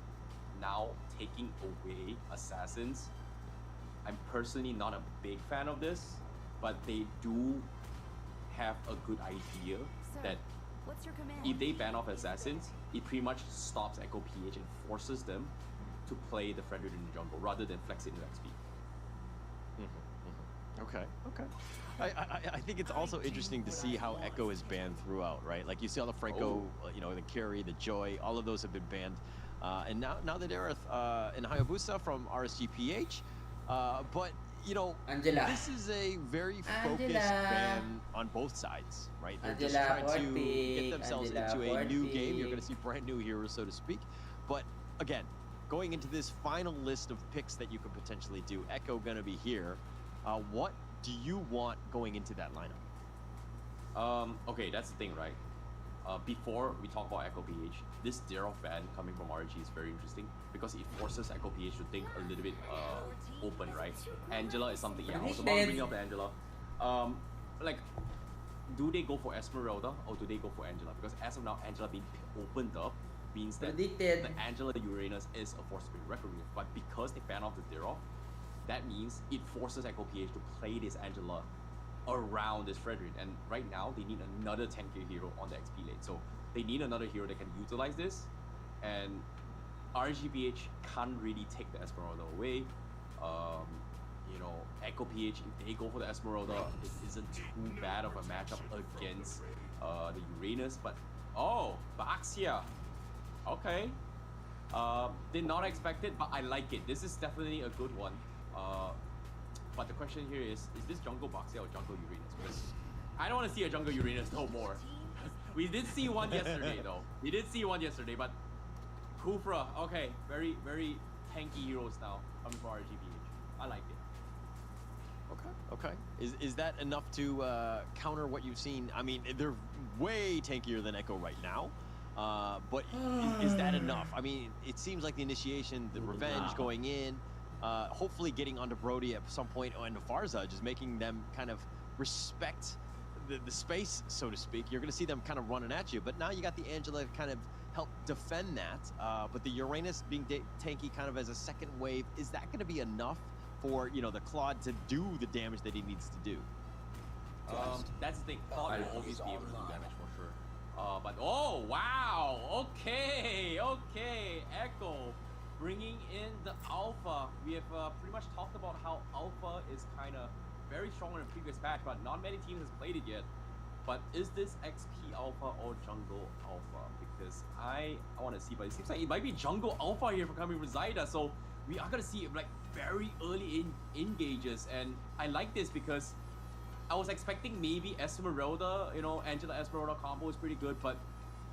Now taking away Assassins, I'm personally not a big fan of this, but they do have a good idea that What's your command? if they ban off Assassins, it pretty much stops Echo PH and forces them to play the Frederick in the jungle rather than flex it into XP. Okay. I think it's also interesting to see how Echo is banned throughout, right? Like you see all the Franco, the Carry, the Joy, all of those have been banned. And now the Dareth and Hayabusa from RSGPH. But, Angela. this is a very focused ban on both sides, right? They're just Angela, trying to pick. get themselves Angela, into a new pick. game. You're going to see brand new heroes, so to speak. But again, going into this final list of picks that you could potentially do, Echo going to be here. What do you want going into that lineup? Okay, that's the thing, right? Before we talk about Echo PH, this Dareth ban coming from RG is very interesting because it forces Echo PH to think a little bit open, right? Angela is something, I was about to bring up Angela. Like, do they go for Esmeralda or do they go for Angela? Because as of now, Angela being opened up means that the Angela Uranus is a force to be reckoned with. But because they ban off the Dareth, that means it forces Echo PH to play this Angela around this Frederick, and right now they need another 10k hero on the XP lane, so they need another hero that can utilize this, and RGPH can't really take the Esmeralda away. Echo PH, if they go for the Esmeralda, it isn't too bad of a matchup against the Uranus, but Baxia, okay, did not expect it, but I like it. This is definitely a good one. But the question here is this jungle Baxia or jungle Uranus? Because I don't want to see a jungle Uranus no more. We did see one yesterday though. We did see one yesterday, but Kufra, okay, very, very tanky heroes now coming from RGPH. I like it. Okay. Is that enough to counter what you've seen? I mean, they're way tankier than Echo right now. But is that enough? I mean, it seems like the initiation, the revenge going in, hopefully getting onto Brody at some point, and Farza just making them kind of respect the space, so to speak. You're going to see them kind of running at you, but now you got the Angela to kind of help defend that. But the Uranus being tanky kind of as a second wave, is that going to be enough for, the Claude to do the damage that he needs to do? That's the thing. Claude will always be able to do damage for sure. But wow, okay, Echo bringing in the Alpha. We have pretty much talked about how Alpha is kind of very strong in the previous patch, but not many teams has played it yet. But is this XP Alpha or Jungle Alpha? Because I want to see, but it seems like it might be Jungle Alpha here for coming from Zaida, so we are going to see like very early engages, and I like this because I was expecting maybe Esmeralda, Angela Esmeralda combo is pretty good, but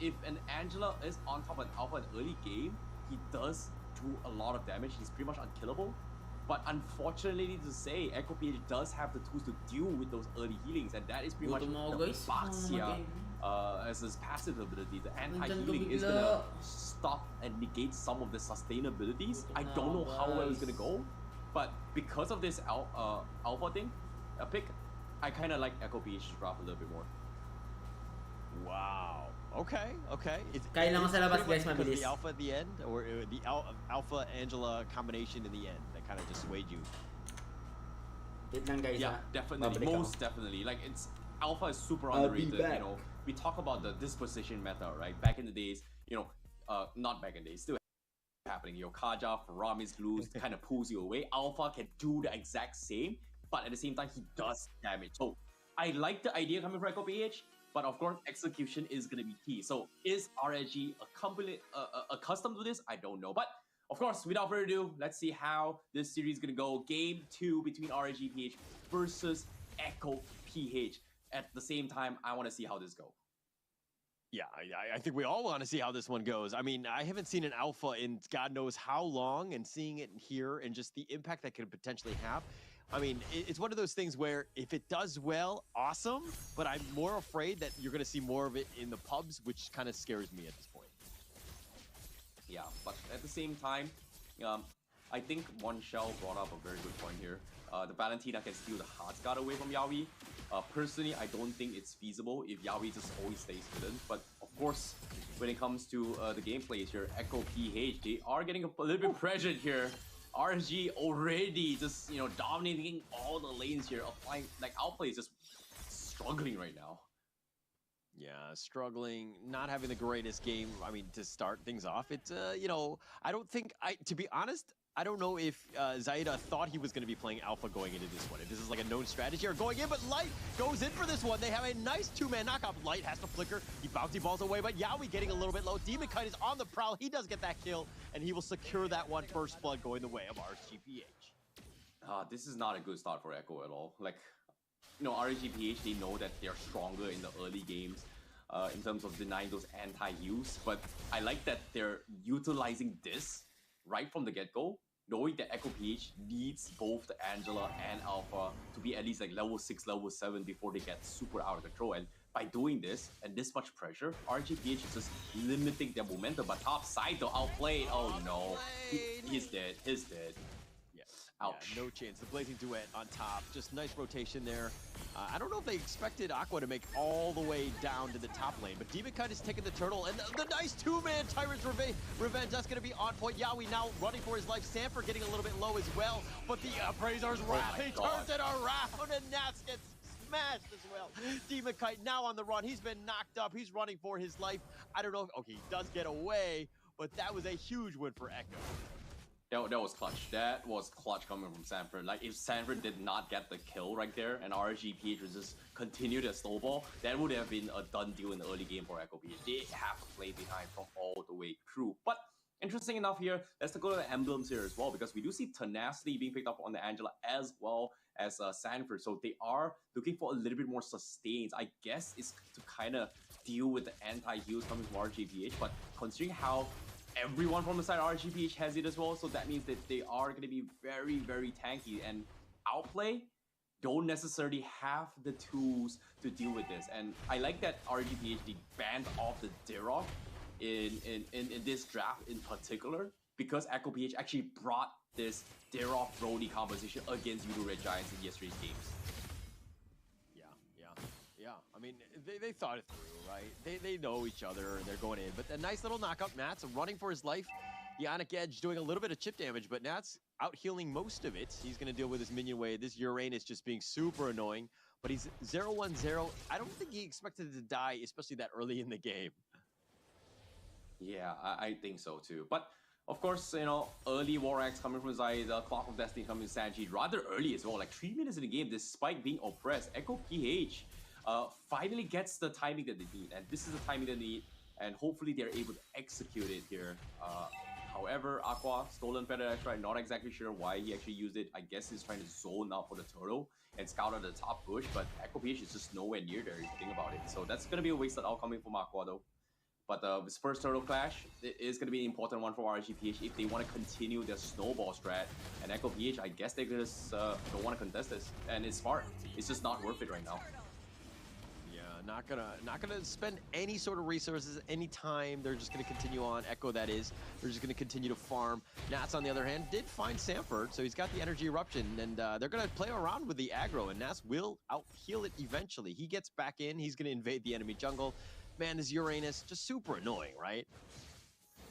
if an Angela is on top of an Alpha in early game, he does do a lot of damage. He's pretty much unkillable. But unfortunately to say, Echo PH does have the tools to deal with those early healings, and that is pretty much the Baxia as his passive ability. The anti-healing is gonna stop and negate some of the sustainabilities. I don't know how well it's gonna go, but because of this Alpha thing, pick, I kind of like Echo PH's draft a little bit more. Wow. Okay. Kailangan sa labas, guys, because mabilis. the Alpha at the end, or the Alpha Angela combination in the end that kind of just swayed you? Wait lang, guys. Yeah, definitely. Most definitely. Like, it's Alpha is super underrated. We talk about the disposition meta, right? Back in the days, not back in the days, still happening. Kaja, Faramis, Blues kind of pulls you away. Alpha can do the exact same, but at the same time, he does damage. So I like the idea coming from Echo PH. But of course, execution is going to be key. So is RSG accustomed to this? I don't know. But of course, without further ado, let's see how this series is going to go. Game 2 between RSG PH versus Echo PH. At the same time, I want to see how this goes. Yeah, I think we all want to see how this one goes. I mean, I haven't seen an Alpha in God knows how long, and seeing it here and just the impact that could potentially have. I mean, it's one of those things where if it does well, awesome, but I'm more afraid that you're going to see more of it in the pubs, which kind of scares me at this point. Yeah, but at the same time, I think One Shell brought up a very good point here. The Valentina can steal the Heartsguard away from Yaoi. Personally, I don't think it's feasible if Yaoi just always stays hidden. But of course, when it comes to the gameplays here, Echo PH, they are getting a little bit pressured here. RSG already just, you know, dominating all the lanes here, applying, like, Outplay is just struggling right now. Yeah, struggling, not having the greatest game. I mean, to start things off, it's you know, I don't think to be honest, I don't know if Zaida thought he was going to be playing Alpha going into this one. If this is like a known strategy or going in, but Light goes in for this one. They have a nice two-man knockout. Light has to flicker. He bouncy balls away, but Yaoi getting a little bit low. Bennyqt is on the prowl. He does get that kill, and he will secure that one. First blood going the way of RSGPH. This is not a good start for Echo at all. Like, you know, RSGPH, they know that they're stronger in the early games in terms of denying those anti-heals, but I like that they're utilizing this right from the get-go, knowing that Echo PH needs both the Angela and Alpha to be at least like level 6, level 7 before they get super out of control. And by doing this and this much pressure, RGPH is just limiting their momentum. But top side though, outplayed. Oh no, he's dead. He's dead. Ouch. Yeah, no chance. The Blazing Duet on top. Just nice rotation there. I don't know if they expected Aqua to make all the way down to the top lane, but Bennyqt is taking the turtle, and the nice two-man Tyrant's Revenge. That's going to be on point. Yaoi now running for his life. Sanford getting a little bit low as well, but the Appraiser's wrath. He turns it around, and Nats gets smashed as well. Bennyqt now on the run. He's been knocked up. He's running for his life. I don't know. Okay, he does get away, but that was a huge win for Echo. That was clutch. That was clutch coming from Sanford. Like, if Sanford did not get the kill right there and RSGPH was just continue to snowball, that would have been a done deal in the early game for Echo PH. They have to play behind from all the way through. But interesting enough here, let's go to the emblems here as well, because we do see Tenacity being picked up on the Angela as well as Sanford. So they are looking for a little bit more sustains. I guess it's to kind of deal with the anti-heals coming from RGPH, but considering how everyone from the side RGPH has it as well, so that means that they are going to be very, very tanky, and Outplay don't necessarily have the tools to deal with this. And I like that RGPH they banned off the Dirok in this draft in particular, because Echo PH actually brought this Dirok Brody composition against Udo Red Giants in yesterday's games. Yeah, I mean, they thought it through, right? They know each other, and they're going in. But a nice little knockup. Nats running for his life. The Ionic Edge doing a little bit of chip damage, but Nats out healing most of it. He's going to deal with his minion wave. This Uranus just being super annoying. But he's 0-1-0. I don't think he expected to die, especially that early in the game. Yeah, I think so too. But of course, you know, early War Axe coming from Zaida, Clock of Destiny coming from Sanji, rather early as well, like 3 minutes in the game, despite being oppressed. Echo PH finally gets the timing that they need, and this is the timing they need, and hopefully they're able to execute it here. However, Aqua, Stolen Feather Extra, not exactly sure why he actually used it. I guess he's trying to zone out for the turtle and scout out the top bush, but Echo PH is just nowhere near there if you think about it. So that's going to be a wasted outcoming from Aqua though. But this first turtle clash is going to be an important one for RGPH if they want to continue their snowball strat. And Echo PH, I guess they just don't want to contest this, and it's smart. It's just not worth it right now. Not gonna spend any sort of resources, any time. They're just gonna continue on. Echo, that is. They're just gonna continue to farm. Nats, on the other hand, did find Sanford, so he's got the energy eruption, and they're gonna play around with the aggro, and Nats will out heal it eventually. He gets back in. He's gonna invade the enemy jungle. Man, this Uranus just super annoying, right?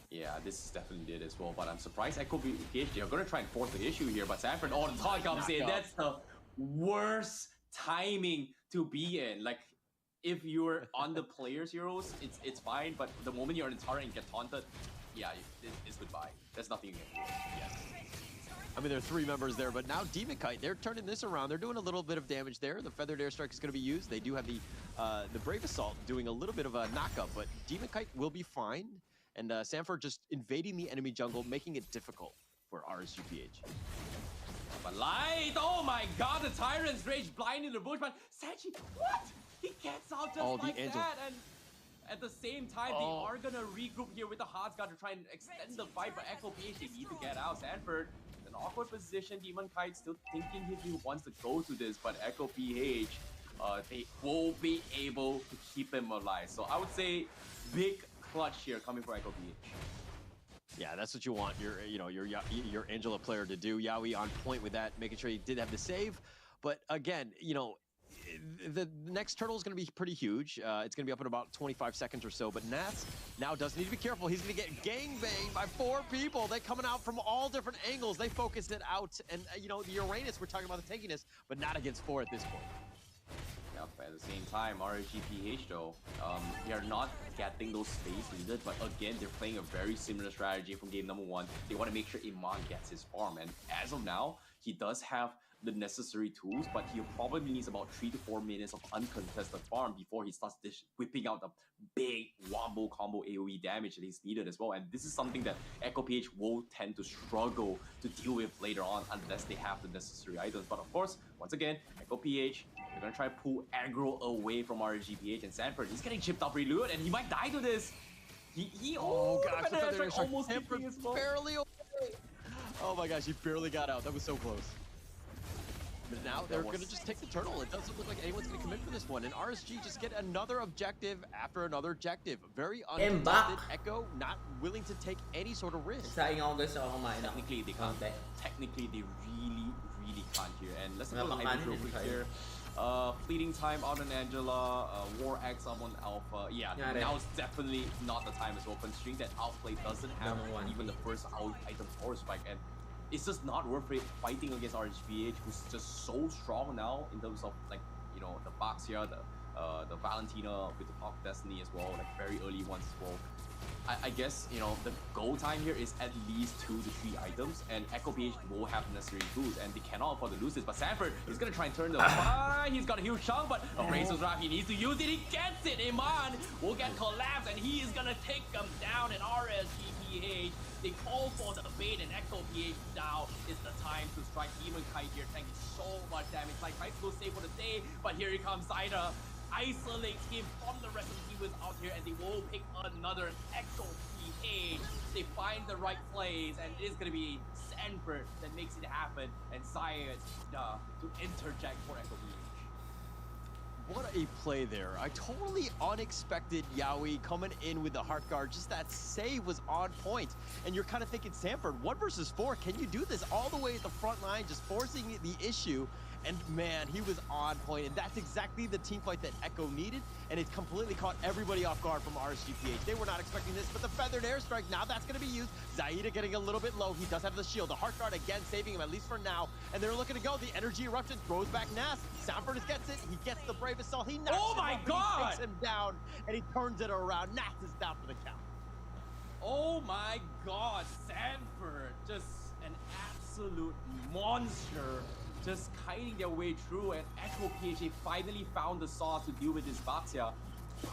Yeah, this definitely did as well, but I'm surprised Echo PH, they're gonna try and force the issue here, but Sanford all the time comes in. That's the worst timing to be in. Like, if you're on the player's heroes, it's fine, but the moment you're in the turret and get taunted, yeah, it's goodbye. There's nothing you can do. Yes. I mean, there are 3 members there, but now Bennyqt, they're turning this around. They're doing a little bit of damage there. The Feathered Airstrike is going to be used. They do have the Brave Assault doing a little bit of a knockup, but Bennyqt will be fine. And Sanford just invading the enemy jungle, making it difficult for RSGPH. But Light, oh my god, the Tyrant's Rage blind in the bush, but Sanji, what? He gets out just like that, and at the same time, they are gonna regroup here with the Heartsguard to try and extend the fight, but Echo PH, they need to get out. Sanford, an awkward position. Bennyqt still thinking if he wants to go to this, but Echo PH, they won't be able to keep him alive. So I would say big clutch here coming for Echo PH. Yeah, that's what you want your Angela player to do. Yawi on point with that, making sure he did have the save. But again, the next turtle is going to be pretty huge. It's going to be up in about 25 seconds or so. But Nats now does need to be careful. He's going to get gangbanged by 4 people. They're coming out from all different angles. They focused it out. And, the Uranus, we're talking about the tankiness, but not against 4 at this point. Yeah, but at the same time, RSGPH though, they are not getting those space needed, but again, they're playing a very similar strategy from game number 1. They want to make sure Iman gets his farm, and as of now, he does have the necessary tools, but he probably needs about 3 to 4 minutes of uncontested farm before he starts whipping out the big wombo combo AoE damage that is needed as well. And this is something that Echo PH will tend to struggle to deal with later on unless they have the necessary items. But of course, once again, Echo PH, they're gonna try to pull aggro away from RGPH, and Sanford, he's getting chipped up really good, and he might die to this. Oh gosh, the Feather Airstrike almost Sanford as well. barely away. Oh my gosh, he barely got out. That was so close. But now they're going to just take the turtle. It doesn't look like anyone's going to commit for this one. And RSG just get another objective after another objective. Very uncontested. Echo not willing to take any sort of risk. Technically, they can't. Technically, they really can't here. And let's go to real quick here. Fleeting time out on Angela, War X up on Alpha. Yeah, now it's definitely not the time as well. Considering that Outplay doesn't have even the first item for Spike. And it's just not worth it fighting against RHPH, who's just so strong now in terms of the box here, the Valentina with the Pop Destiny as well, very early ones as well. I guess the goal time here is at least 2 to 3 items, and Echo PH will have the necessary tools, and they cannot afford to lose this. But Sanford is gonna try and turn the he's got a huge chunk, but Abrazo's Wrath, he needs to use it. He gets it. Iman will get collapsed, and he is gonna take them down in RSGPH. They call for the bait, and Echo PH now is the time to strike Bennyqt here, taking so much damage. Tries to go save for the day, but here he comes Zaida. Isolates him from the rest of the team out here, and they will pick another Echo PH. They find the right plays, and it is going to be Sanford that makes it happen, and Zayed to interject for Echo PH. What a play there. I totally unexpected Yawi coming in with the heart guard. Just that save was on point. And you're kind of thinking, Sanford, 1 versus 4, can you do this all the way at the front line, just forcing the issue? And man, he was on point, and that's exactly the team fight that Echo needed, and it completely caught everybody off guard from RSGPH. They were not expecting this, but the Feathered Airstrike, now that's going to be used. Zaida getting a little bit low. He does have the shield. The Heart Guard again saving him, at least for now, and they're looking to go. The Energy Eruption throws back Nas. Sanford gets it. He gets the Brave Assault. He knocks him up, and he takes him down, and he turns it around. Nas is down for the count. Oh my god, Sanford, just an absolute monster. Just kiting their way through, and Echo PH finally found the sauce to deal with this Baxia.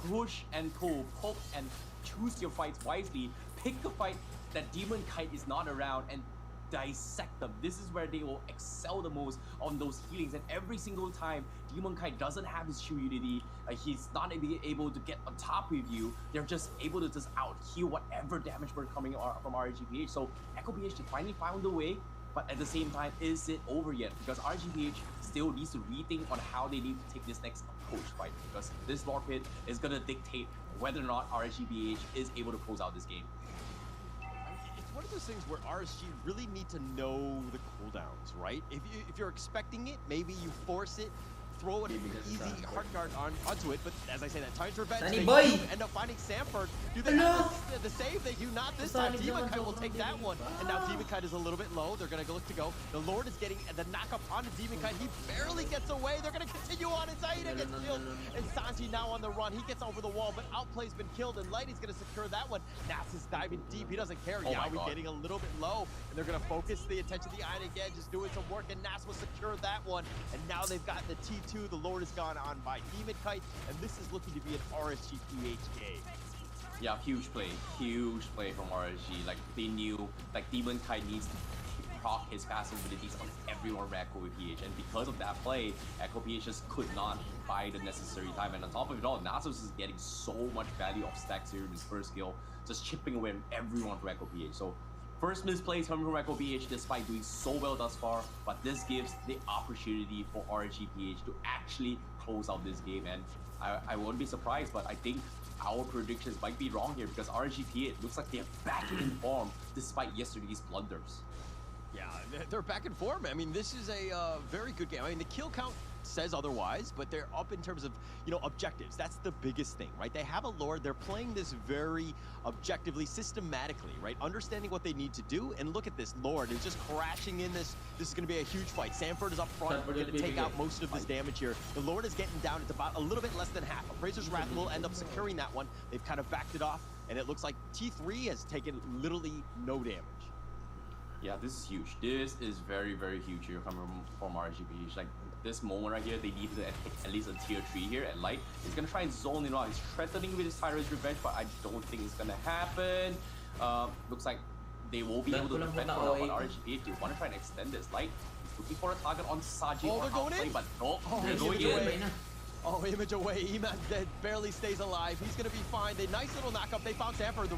Push and pull, poke and choose your fights wisely. Pick a fight that Bennyqt is not around and dissect them. This is where they will excel the most on those healings, and every single time Bennyqt doesn't have his true unity, he's not able to get on top with you, they're just able to just out heal whatever damage we're coming from RGPH. So Echo PH finally found a way. But at the same time, is it over yet? Because RGPH still needs to rethink on how they need to take this next approach fight. Because this Lord Pit is going to dictate whether or not RGPH is able to close out this game. It's one of those things where RSG really need to know the cooldowns, right? If you're expecting it, maybe you force it, throw an easy heart guard onto it, but as I say, that time's revenge. They do end up finding Sanford. Do they have the save? They do not this time. Bennyqt will take that one, and now Bennyqt is a little bit low. They're going to look to go. The Lord is getting the knockup onto Bennyqt. He barely gets away. They're going to continue on, and Zaida gets killed. And Sanji now on the run. He gets over the wall, but Outplay's been killed, and Lighty's going to secure that one. Nas is diving deep. He doesn't care. Yawi getting a little bit low, and they're going to focus the attention of the Iron again, just doing some work, and Nas will secure that one. And now they've got the T2. The Lord has gone on by Bennyqt, and this is looking to be an RSGPH game. Yeah, huge play from RSG. They knew, Bennyqt needs to proc his passive abilities on everyone around Echo PH, and because of that play, Echo PH just could not buy the necessary time. And on top of it all, Nasus is getting so much value of stacks here in his first kill, just chipping away everyone from Echo PH. So first misplay coming from Echo PH despite doing so well thus far, but this gives the opportunity for RGPH to actually close out this game, and I won't be surprised, but I think our predictions might be wrong here because RGPA, it looks like they're back in form despite yesterday's blunders. Yeah, they're back in form. I mean, this is a very good game. I mean, the kill count says otherwise, but they're up in terms of, you know, objectives. That's the biggest thing, right? They have a lord. They're playing this very objectively, systematically, right? Understanding what they need to do. And look at this lord is just crashing in this. This is going to be a huge fight. Sanford is up front. We're going to take out most of this damage here. The lord is getting down. It's about a little bit less than half. Appraiser's Wrath will end up securing that one. They've kind of backed it off, and it looks like T3 has taken literally no damage. Yeah, this is huge. This is very, very huge here coming from RGB. Like this moment right here, they need to at least a tier 3 here at Light. He's gonna try and zone it out. He's threatening with his Tyrant's Revenge, but I don't think it's gonna happen. Looks like they will be able to defend for now, but RGB, they want to try and extend this. Light, he's looking for a target on Saji or outplay, but no, they're going in. Oh, image away. Eman barely stays alive. He's going to be fine. The nice little knockup. They found Sanford.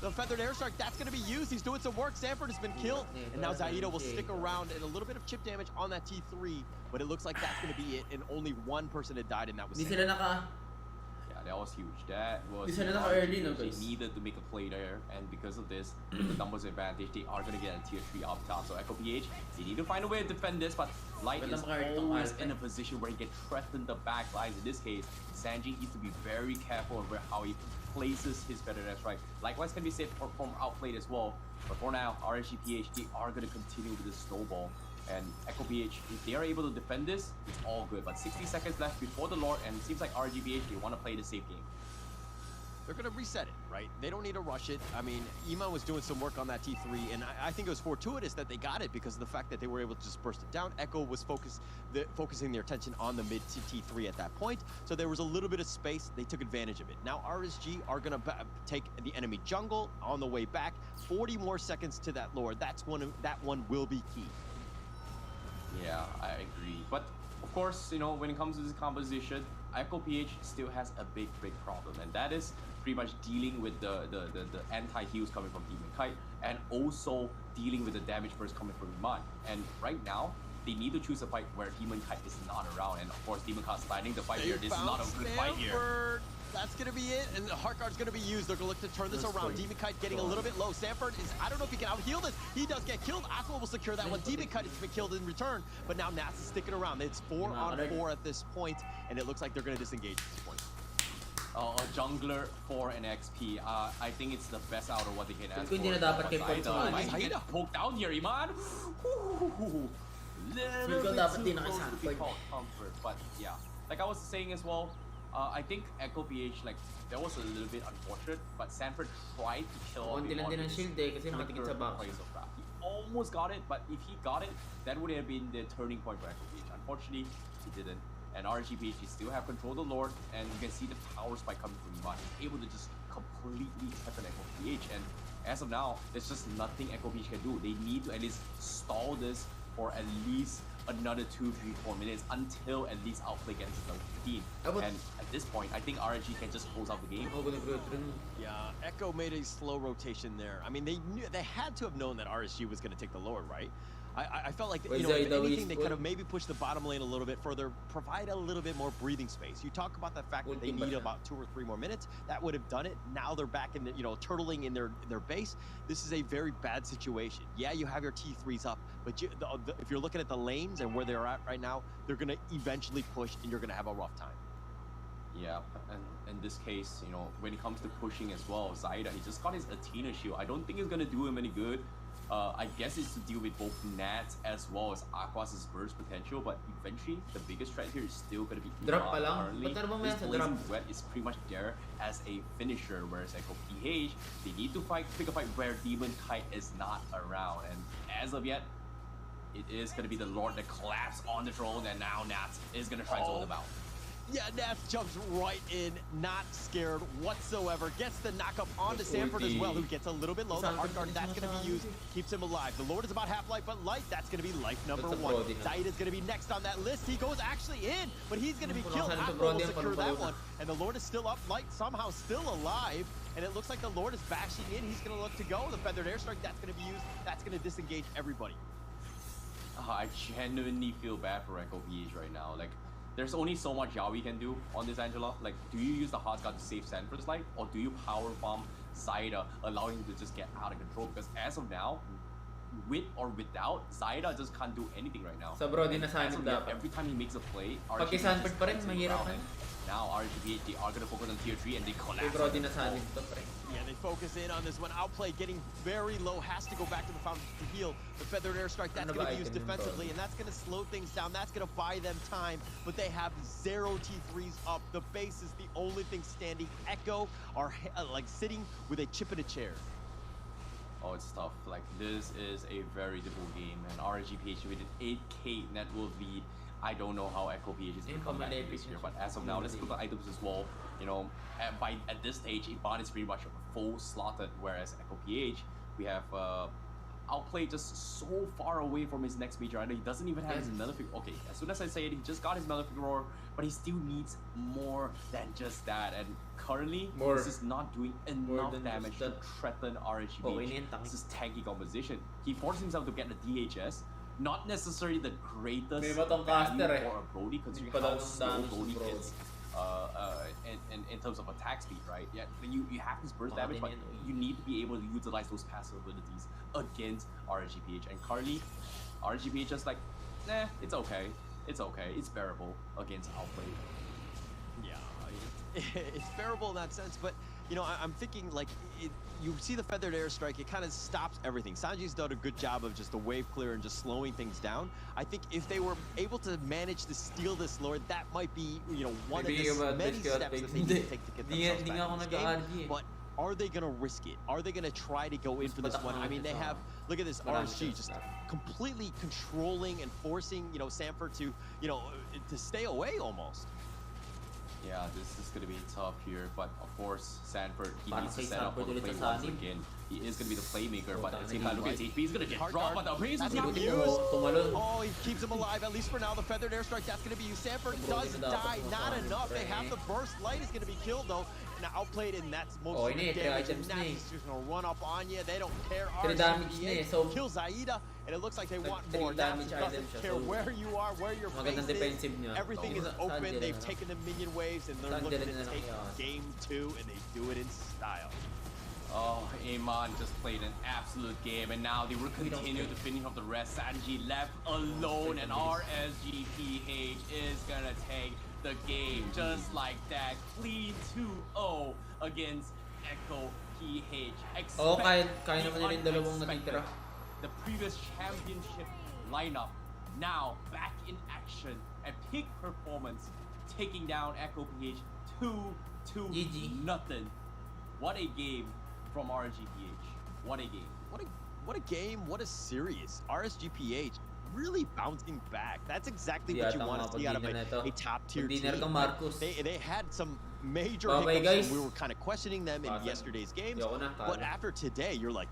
The feathered airstrike, that's going to be used. He's doing some work. Sanford has been killed. And now Zaida will stick around, and a little bit of chip damage on that T3. But it looks like that's going to be it. And only one person had died, and that was Sanford. Yeah, that was huge. That was early, no, they needed to make a play there, and because of this, with the numbers advantage, they are going to get a tier 3 up top. So Echo PH, they need to find a way to defend this, but Light is always in a position where he can threaten the back lines. In this case, Sanji needs to be very careful of how he places his better dash right. Likewise can be said from outplayed as well. But for now, RSGPH, they are going to continue with this snowball. And Echo PH, if they are able to defend this, it's all good. But 60 seconds left before the Lord, and it seems like RGBH, they want to play the safe game. They're going to reset it, right? They don't need to rush it. I mean, Iman was doing some work on that T3, and I think it was fortuitous that they got it because of the fact that they were able to just burst it down. Echo was focusing their attention on the mid T3 at that point, so there was a little bit of space. They took advantage of it. Now RSG are going to take the enemy jungle on the way back. 40 more seconds to that Lord. That one will be key. Yeah, I agree. But of course, you know, when it comes to this composition, Echo PH still has a big problem, and that is pretty much dealing with the anti-heals coming from Bennyqt, and also dealing with the damage burst coming from Iman. And right now, they need to choose a fight where Bennyqt is not around, and of course, Bennyqt starting the fight here. This is not a good fight here. That's going to be it, and the Heart Guard's going to be used. They're going to look to turn this around. Bennyqt getting a little bit low. Sanford is, I don't know if he can out-heal this. He does get killed. Aqua will secure that one. Bennyqt has been killed in return, but now Nats is sticking around. It's 4 on 4 at this point, and it looks like they're going to disengage at this point. A jungler for an XP. I think it's the best out of what they can ask for. Hindi Get poked out here, Iman. Comfort, but yeah, like I was saying as well. I think Echo PH, like, that was a little bit unfortunate, but Sanford tried to kill him. He almost got it, but if he got it, that would have been the turning point for Echo PH. Unfortunately, he didn't. And RGPH, he still have control of the Lord, and you can see the power spike coming from Iman. He's able to just completely threaten Echo PH, and as of now, there's just nothing Echo PH can do. They need to at least stall this for at least another 2, 3, 4 minutes until at least outplay gets to 15. And at this point, I think RNG can just close out the game. Yeah, Echo made a slow rotation there. I mean, they had to have known that RSG was going to take the Lord, right? I felt like, you know, if anything, they could have maybe pushed the bottom lane a little bit further, provide a little bit more breathing space. You talk about the fact that they need about 2 or 3 more minutes. That would have done it. Now they're back in the, you know, turtling in their base. This is a very bad situation. Yeah, you have your T3s up, but if you're looking at the lanes and where they're at right now, they're going to eventually push, and you're going to have a rough time. Yeah, and in this case, you know, when it comes to pushing as well, Zaida, he just got his Athena shield. I don't think it's going to do him any good. I guess it's to deal with both Nats as well as Aqua's burst potential, but eventually the biggest threat here is still going to be currently. This Blazing Duet is pretty much there as a finisher, whereas Echo PH, they need to pick a fight where Bennyqt is not around, and as of yet, it is going to be the Lord that collapsed on the throne, and now Nats is going to try to hold him out. Yeah, Nats jumps right in, not scared whatsoever. Gets the knockup onto Sanford as well, who gets a little bit low. The Heart Guard, that's going to be used, keeps him alive. The Lord is about half-life, but Light, that's going to be life number 1. Zaida's going to be next on that list. He goes actually in, but he's going to be killed. Aqua will secure that one, and the Lord is still up. Light somehow still alive, and it looks like the Lord is bashing in. He's going to look to go. The Feathered Airstrike, that's going to be used. That's going to disengage everybody. I genuinely feel bad for Echo PH right now. Like, there's only so much Yaoi can do on this Angela. Like, do you use the hot guard to save Sanford's life, or do you power bomb Zaida, allowing him to just get out of control? Because as of now, with or without, Zaida just can't do anything right now. So bro, di na And sa as amin of yet, dapat. every time he makes a play, Pag RGB Sanford just pa rin, gets him mahirap down. yan. Now RGB, they are gonna focus on tier 3 and they collapse. Hey bro, di na sa amin to, pre. Yeah, they focus in on this one. Outplay getting very low, has to go back to the fountain to heal. The feathered airstrike, that's Ano going ba to be used item yun, bro? defensively, and that's going to slow things down. That's going to buy them time, but they have 0 T3s up. The base is the only thing standing. Echo are like sitting with a chip in a chair. Oh, it's tough. Like, this is a very difficult game, and RGPH with an 8k net worth lead. I don't know how Echo PH is going to come back this year, but as of now, let's look at the items as well. You know, at this stage, Iban is pretty much full slotted, whereas Echo PH, we have Outplay just so far away from his next major. I know he doesn't even have his Malefic. Okay, as soon as I say it, he just got his Malefic Roar, but he still needs more than just that. And currently, this is not doing enough damage to threaten RHB. This is tanky composition. He forced himself to get the DHS. Not necessarily the greatest value for a Brody, considering how slow Brody is in terms of attack speed, right? Yeah, you have this burst damage, but you need to be able to utilize those passive abilities against RGPH. And currently, RGPH just like, nah, it's okay. It's okay. It's bearable against Outplay. Yeah, it's bearable in that sense, but you know, I'm thinking like you see the feathered airstrike, it kind of stops everything. Sanji's done a good job of just a wave clear and just slowing things down. I think if they were able to manage to steal this Lord, that might be, you know, one of the many steps that they need to take to get themselves back in this game. But are they going to risk it? Are they going to try to go in for this one? I mean, they have, look at this RSG just completely controlling and forcing, you know, Sanford to, you know, to stay away almost. Yeah, this is going to be tough here, but of course, Sanford, he needs to set up for the play once again. He is going to be the playmaker, but at the same time, look at his HP, he's going to get dropped, but the Praise is not used. Oh, he keeps him alive, at least for now. The feathered airstrike, that's going to be used. Sanford does die, not enough. They have the burst. Light is going to be killed, though. Now outplayed, and that's most of the damage. And now he's just going to run up on you. They don't care. RCBA kills Zaida, and it looks like they want more. Now doesn't care where you are, where your face is. Everything is open. They've taken the minion waves, and they're looking to take game 2, and they do it in style. Oh, Amon just played an absolute game, and now they will continue to finish off the rest. Sanji left alone, and RSGPH is gonna take the game just like that. Clean 2-0 against Echo PH. Kaya naman nila yung dalawang natitira. The previous championship lineup now back in action at peak performance, taking down Echo PH 2-0. What a game from RGPH. What a game. What a game. What a series. RSGPH really bouncing back. That's exactly what you want to see out of a top tier team. They had some major hiccups, and we were kind of questioning them in yesterday's games. But after today, you're like,